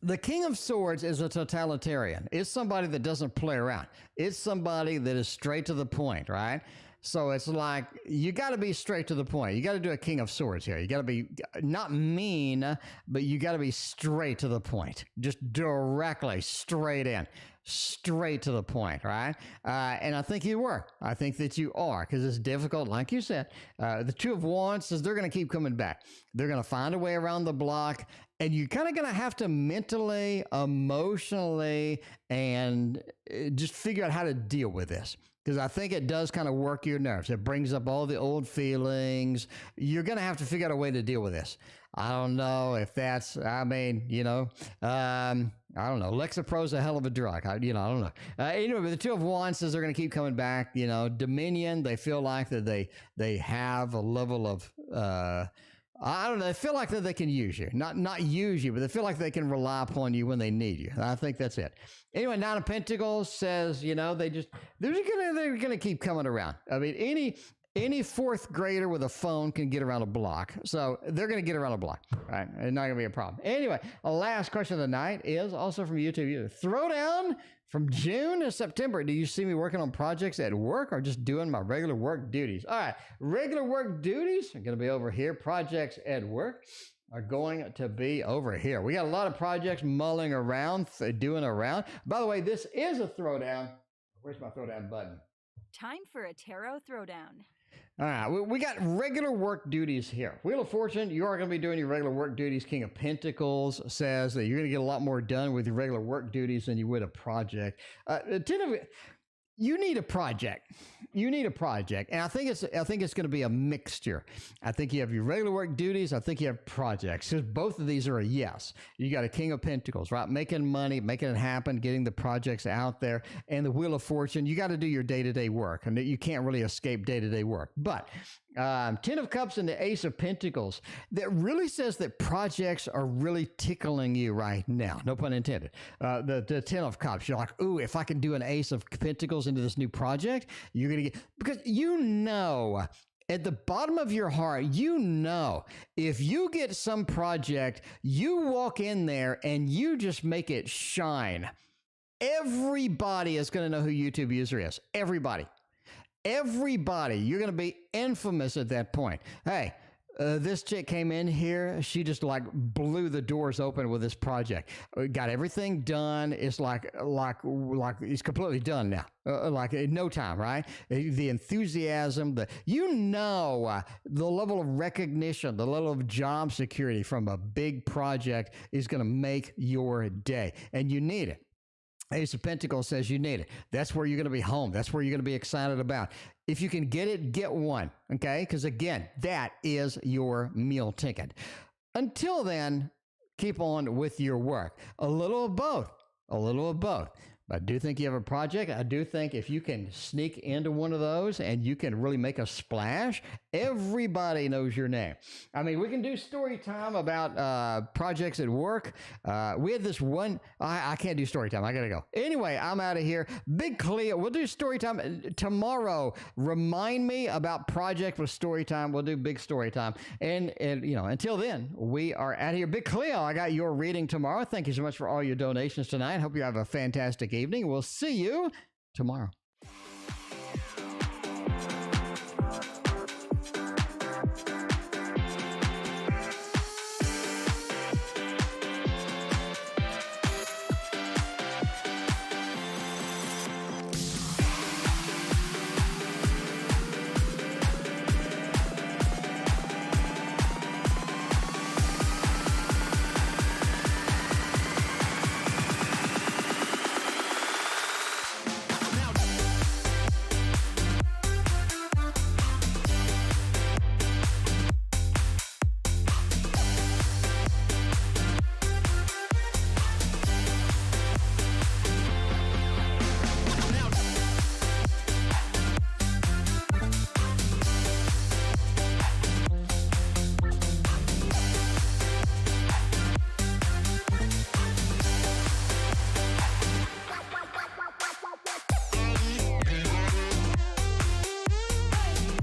The King of Swords is a totalitarian. It's somebody that doesn't play around. It's somebody that is straight to the point, right? So it's like, you got to be straight to the point. You got to do a King of Swords here. You got to be not mean, but you got to be straight to the point. Just directly, straight in. Straight to the point, right? And I think you were. I think that you are, because it's difficult, like you said. The 2 of Wands says they're going to keep coming back. They're going to find a way around the block, and you're kind of going to have to mentally, emotionally, and just figure out how to deal with this. Because I think it does kind of work your nerves. It brings up all the old feelings. You're going to have to figure out a way to deal with this. I don't know if that's, I don't know. Lexapro's a hell of a drug. I don't know. Anyway, but the 2 of Wands says they're going to keep coming back. Dominion, they feel like that they have a level of I don't know. They feel like that they can use you, not use you, but they feel like they can rely upon you when they need you. I think that's it. Anyway, Nine of Pentacles says, they're gonna keep coming around. I mean, any fourth grader with a phone can get around a block, so they're gonna get around a block, right? It's not gonna be a problem. Anyway, the last question of the night is also from YouTube. Throwdown from June to September. Do you see me working on projects at work or just doing my regular work duties? All right, regular work duties are going to be over here. Projects at work are going to be over here. We got a lot of projects mulling around, doing around. By the way, this is a throwdown. Where's my throwdown button? Time for a tarot throwdown. All right, we got regular work duties here. Wheel of Fortune, you are going to be doing your regular work duties. King of Pentacles says that you're going to get a lot more done with your regular work duties than you would a project. You need a project. You need a project. And I think it's going to be a mixture. I think you have your regular work duties. I think you have projects. Because both of these are a yes. You got a King of Pentacles, right? Making money, making it happen, getting the projects out there. And the Wheel of Fortune, you got to do your day-to-day work. And you can't really escape day-to-day work. But Ten of Cups and the Ace of Pentacles, that really says that projects are really tickling you right now. No pun intended. The Ten of Cups, you're like, ooh, if I can do an Ace of Pentacles into this new project, you're going to get, because at the bottom of your heart, if you get some project, you walk in there and you just make it shine. Everybody is going to know who YouTube user is. Everybody. You're going to be infamous at that point. Hey, this chick came in here. She just like blew the doors open with this project. Got everything done. It's like it's completely done now. Like in no time, right? The enthusiasm, the level of recognition, the level of job security from a big project is going to make your day, and you need it. Ace of Pentacles says you need it. That's where you're going to be home. That's where you're going to be excited about. If you can get it, get one, okay? Because again, that is your meal ticket. Until then, keep on with your work. A little of both. I do think you have a project. I do think if you can sneak into one of those and you can really make a splash, everybody knows your name. I mean, we can do story time about projects at work. We had this one. I can't do story time. I got to go. Anyway, I'm out of here. Big Cleo. We'll do story time tomorrow. Remind me about project with story time. We'll do big story time. And until then, we are out of here. Big Cleo, I got your reading tomorrow. Thank you so much for all your donations tonight. Hope you have a fantastic evening. We'll see you tomorrow.